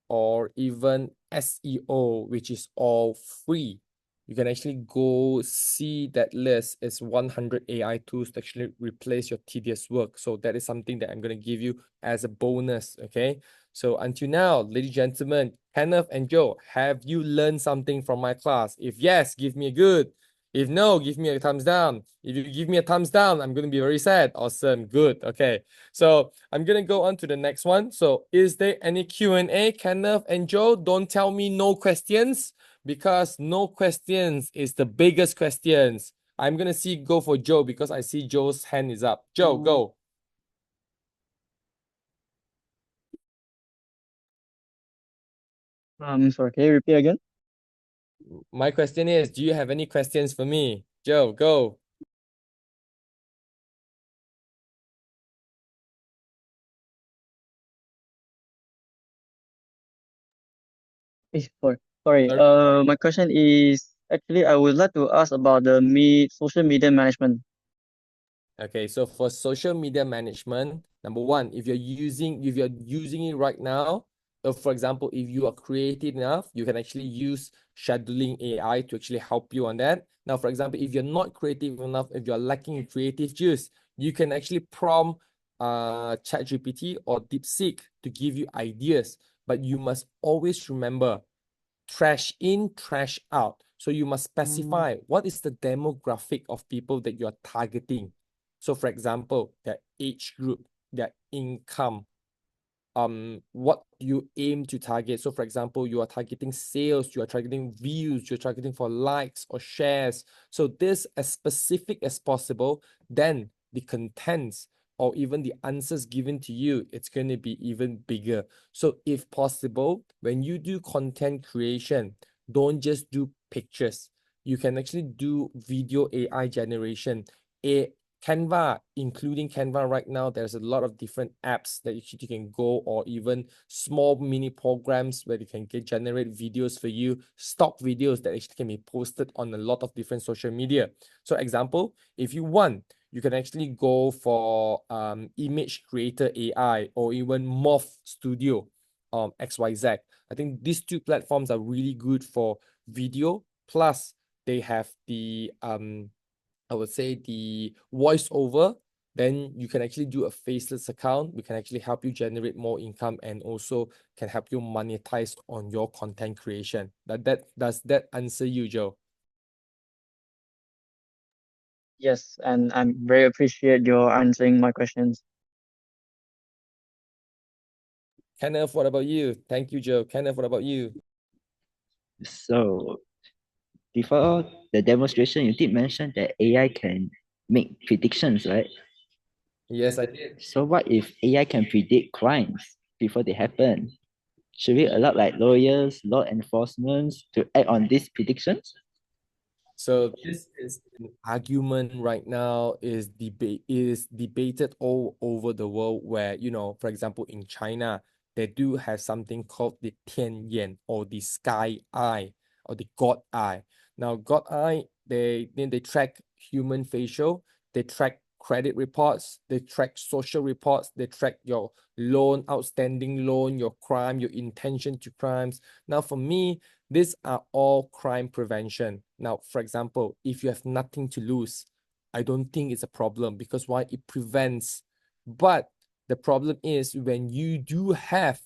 or even SEO, which is all free. You can actually go see that list. It's 100 AI tools to actually replace your tedious work. So that is something that I'm going to give you as a bonus, okay? So until now, ladies and gentlemen, Kenneth and Joe, have you learned something from my class? If yes, give me a good. If no, give me a thumbs down. If you give me a thumbs down, I'm going to be very sad. Awesome. Good. Okay. So I'm going to go on to the next one. So is there any Q&A? Kenneth and Joe, don't tell me no questions, because no questions is the biggest questions. I'm going to go for Joe because I see Joe's hand is up. Joe, go. Sorry, can you repeat again? My question is, do you have any questions for me? Joe, go. Sorry. Sorry. My question is actually I would like to ask about the social media management. Okay, so for social media management, number one, if you're using it right now, for example, if you are creative enough, you can actually use scheduling AI to actually help you on that. Now, for example, if you're not creative enough, if you're lacking in creative juice, you can actually prompt ChatGPT or DeepSeek to give you ideas. But you must always remember, trash in, trash out. So you must specify what is the demographic of people that you are targeting. So for example, their age group, their income, what you aim to target. So for example, you are targeting sales, you are targeting views, you're targeting for likes or shares. So this as specific as possible, then the contents or even the answers given to you, it's going to be even bigger. So if possible, when you do content creation, don't just do pictures. You can actually do video AI generation. Canva, including Canva right now, there's a lot of different apps that you can go, or even small mini programs where they can generate videos for you, stock videos that actually can be posted on a lot of different social media. So example, if you want, you can actually go for image creator AI or even Morph Studio, XYZ. I think these two platforms are really good for video, plus they have the I would say the voiceover. Then you can actually do a faceless account. We can actually help you generate more income and also can help you monetize on your content creation. Does that answer you, Joe? Yes, and I'm very appreciate your answering my questions. Kenneth, what about you? Thank you, Joe. Kenneth, what about you? So before the demonstration, you did mention that AI can make predictions, right? Yes, I did. So what if AI can predict crimes before they happen? Should we allow like lawyers, law enforcement to act on these predictions? So this is an argument right now is debated all over the world, where, for example, in China, they do have something called the Tian Yan, or the sky eye, or the God eye. Now, God eye, they track human facial, they track credit reports, they track social reports, they track your outstanding loan, your crime, your intention to crimes. Now, for me, these are all crime prevention. Now, for example, if you have nothing to lose, I don't think it's a problem, because why? It prevents. But the problem is when you do have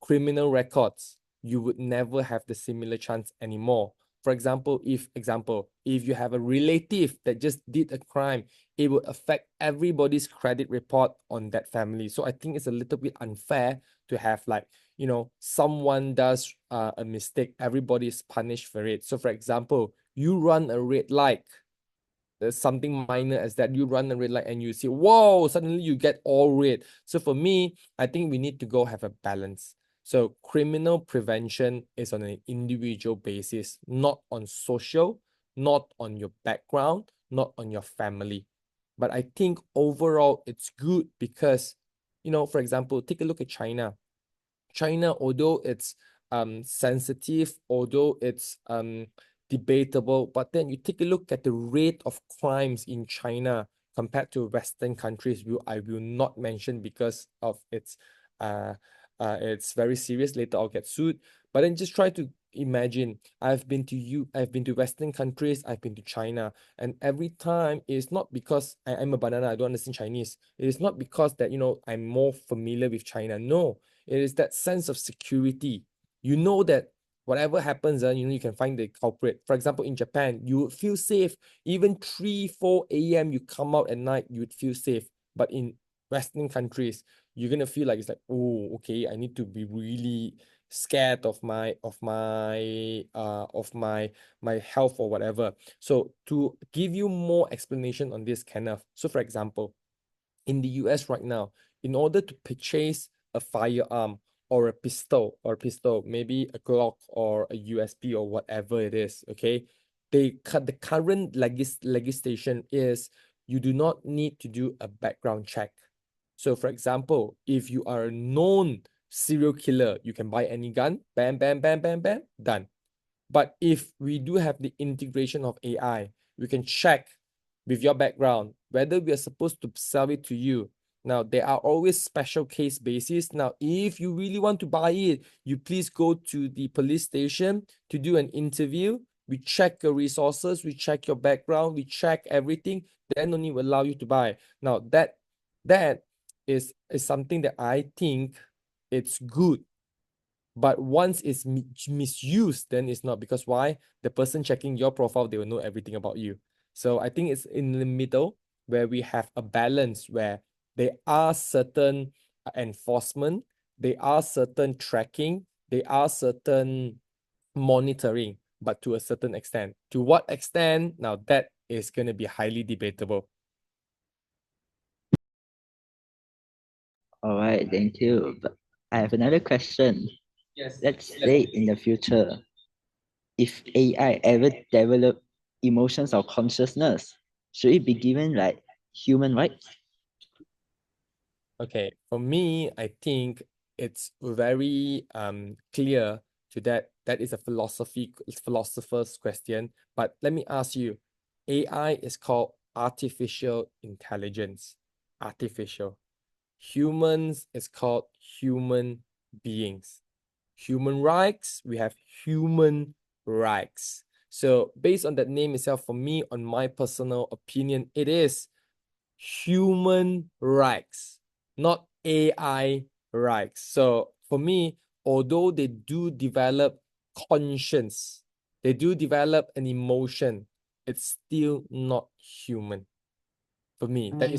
criminal records, you would never have the similar chance anymore. For example, if you have a relative that just did a crime, it would affect everybody's credit report on that family. So I think it's a little bit unfair to have, like, someone does a mistake, everybody is punished for it. So for example, you run a red light, there's something minor as that, you run a red light and you see, whoa, suddenly you get all red. So for me, I think we need to go have a balance. So criminal prevention is on an individual basis, not on social, not on your background, not on your family. But I think overall it's good because, for example, take a look at China. China, although it's sensitive, although it's debatable, but then you take a look at the rate of crimes in China compared to Western countries, I will not mention because of it's very serious. Later I'll get sued. But then just try to imagine, I've been to Western countries, I've been to China, and every time it's not because I'm a banana, I don't understand Chinese. It is not because that I'm more familiar with China. No, it is that sense of security. You know that whatever happens, you can find the culprit. For example, in Japan, you would feel safe. Even 3, 4 a.m. you come out at night, you would feel safe. But in Western countries, you're gonna feel like it's like, oh, okay, I need to be really scared of my health or whatever. So to give you more explanation on this, Kenneth. So for example, in the US right now, in order to purchase a firearm or a pistol, maybe a Glock or a USB or whatever it is, okay? The current legislation is you do not need to do a background check. So for example, if you are a known serial killer, you can buy any gun, bam, bam, bam, bam, bam, done. But if we do have the integration of AI, we can check with your background whether we are supposed to sell it to you. Now, there are always special case basis. Now, if you really want to buy it, you please go to the police station to do an interview. We check your resources, we check your background, we check everything, then only will allow you to buy. Now, that is something that I think it's good. But once it's misused, then it's not, because why? The person checking your profile, they will know everything about you. So I think it's in the middle where we have a balance where there are certain enforcement, there are certain tracking, there are certain monitoring, but to a certain extent. To what extent? Now that is going to be highly debatable. All right, thank you. But I have another question. Let's say in the future, if AI ever develop emotions or consciousness, should it be given like human rights? Okay, for me, I think it's very clear to that is a philosopher's question. But let me ask you, AI is called artificial intelligence. Artificial. Humans is called human beings. Human rights, we have human rights. So based on that name itself, for me, on my personal opinion, it is human rights, not AI rights. So for me, although they do develop conscience, they do develop an emotion, it's still not human. For me, that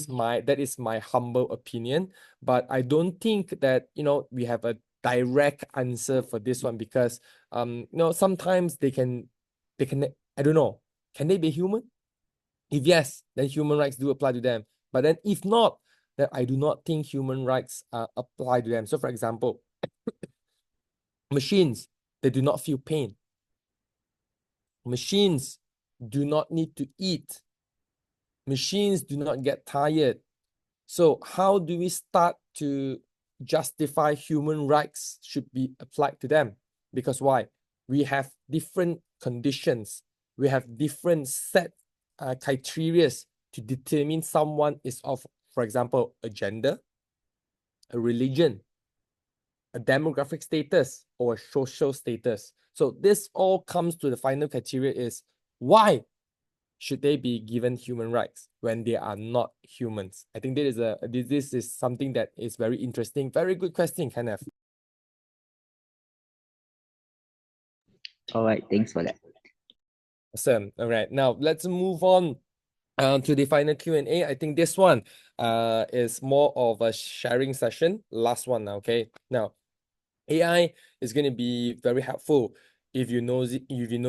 is my humble opinion. But I don't think that we have a direct answer for this one, because sometimes they can I don't know, can they be human? If yes, then human rights do apply to them. But then if not, then I do not think human rights apply to them. So for example, machines, they do not feel pain. Machines do not need to eat. Machines do not get tired. So how do we start to justify human rights should be applied to them? Because why? We have different conditions. We have different set criteria to determine someone is of, for example, a gender, a religion, a demographic status, or a social status. So this all comes to the final criteria is, why should they be given human rights when they are not humans? I think this is something that is very interesting. Very good question, Kenneth. All right, thanks for that. Awesome. All right, now let's move on to the final Q&A. I think this one is more of a sharing session. Last one now, okay? Now, AI is going to be very helpful if you know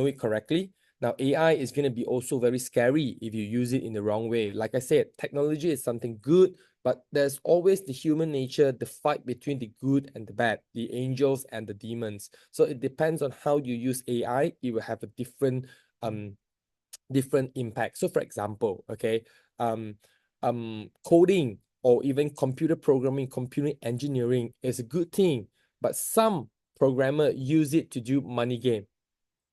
it correctly. Now, AI is going to be also very scary if you use it in the wrong way. Like I said, technology is something good, but there's always the human nature, the fight between the good and the bad, the angels and the demons. So it depends on how you use AI. It will have a different impact. So for example, okay, coding or even computer programming, computer engineering is a good thing, but some programmer use it to do money game.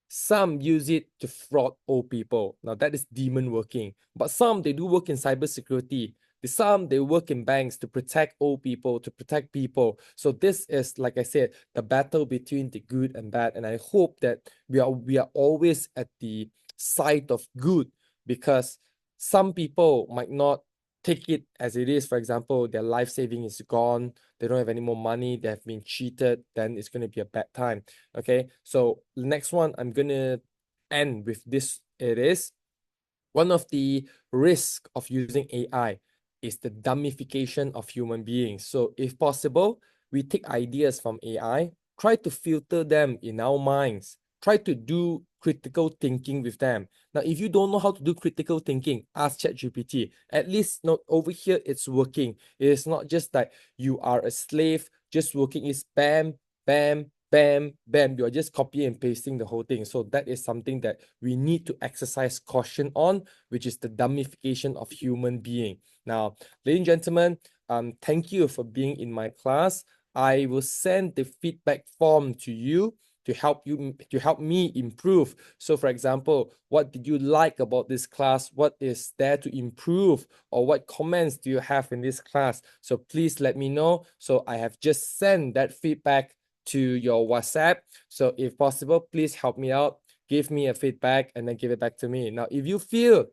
Some use it to fraud old people. Now that is demon working. But some, they do work in cybersecurity. Some, they work in banks to protect old people, to protect people. So this is, like I said, the battle between the good and bad. And I hope that we are always at the side of good, because some people might not take it as it is. For example, their life saving is gone, they don't have any more money, they have been cheated, then it's going to be a bad time. Okay, so the next one I'm going to end with this. It is one of the risks of using AI is the dummification of human beings. So if possible, we take ideas from AI, try to filter them in our minds, try to do critical thinking with them. Now, if you don't know how to do critical thinking, ask ChatGPT. At least not over here, it's working. It is not just like you are a slave, just working. It's bam, bam, bam, bam. You are just copying and pasting the whole thing. So that is something that we need to exercise caution on, which is the dummification of human being. Now, ladies and gentlemen, thank you for being in my class. I will send the feedback form to you to help me improve. So for example, what did you like about this class? What is there to improve? Or what comments do you have in this class? So please let me know. So I have just sent that feedback to your WhatsApp. So if possible, please help me out, give me a feedback, and then give it back to me. Now, if you feel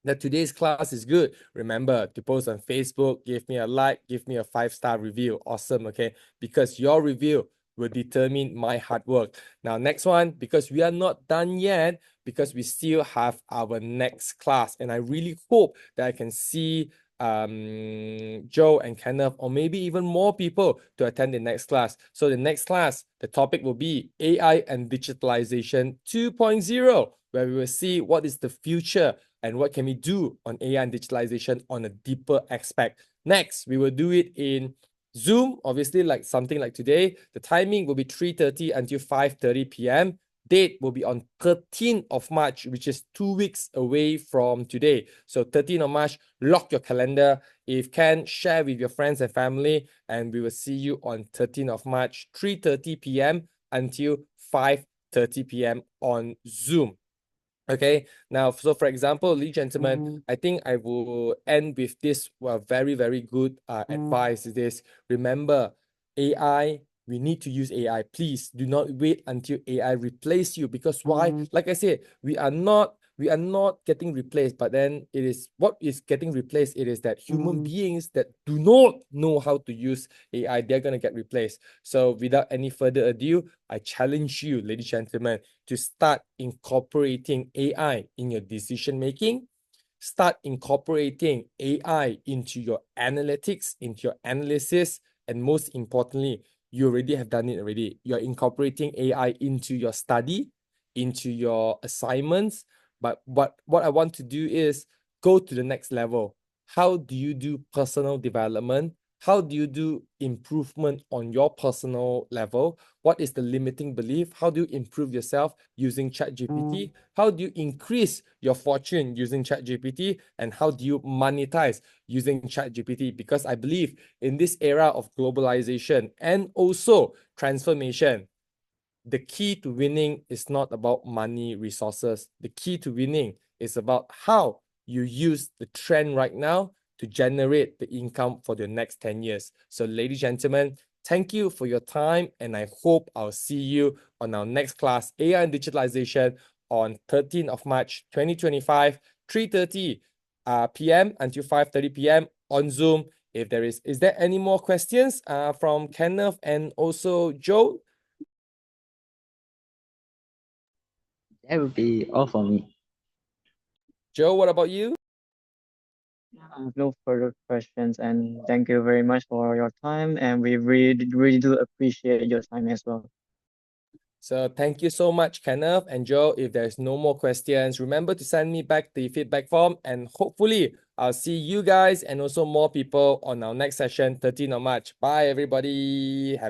that today's class is good, remember to post on Facebook, give me a like, give me a 5-star review. Awesome, okay? Because your review will determine my hard work. Now, next one, because we are not done yet, because we still have our next class. And I really hope that I can see Joe and Kenneth, or maybe even more people to attend the next class. So the next class, the topic will be AI and Digitalization 2.0, where we will see what is the future and what can we do on AI and digitalization on a deeper aspect. Next, we will do it in Zoom, obviously, like something like today. The timing will be 3:30 until 5:30 p.m. Date will be on 13th of March, which is 2 weeks away from today. So 13th of March, lock your calendar. If can, share with your friends and family, and we will see you on 13th of March, 3:30 p.m. until 5:30 p.m. on Zoom. Okay, now, so for example, ladies and gentlemen, I think I will end with this very, very good advice. Is this: remember, AI, we need to use AI. Please do not wait until AI replace you, because why? Like I said, we are not getting replaced, but then it is what is getting replaced. It is that human beings that do not know how to use AI, they're gonna get replaced. So without any further ado, I challenge you, ladies and gentlemen, to start incorporating AI in your decision making. Start incorporating AI into your analytics, into your analysis, and most importantly, you already have done it already. You're incorporating AI into your study, into your assignments. But what I want to do is go to the next level. How do you do personal development? How do you do improvement on your personal level? What is the limiting belief? How do you improve yourself using ChatGPT? How do you increase your fortune using ChatGPT? And how do you monetize using ChatGPT? Because I believe in this era of globalization and also transformation, the key to winning is not about money, resources. The key to winning is about how you use the trend right now to generate the income for the next 10 years. So, ladies and gentlemen, thank you for your time, and I hope I'll see you on our next class, AI and Digitalization, on 13th of March, 2025, 3:30 p.m. until 5:30 p.m. on Zoom. If there is there any more questions from Kenneth and also Joe? That would be all for me. Joe, what about you? I have no further questions, and thank you very much for your time. And we really do appreciate your time as well. So thank you so much, Kenneth and Joe. If there's no more questions, remember to send me back the feedback form, and hopefully I'll see you guys and also more people on our next session, 13th of March. Bye, everybody. Have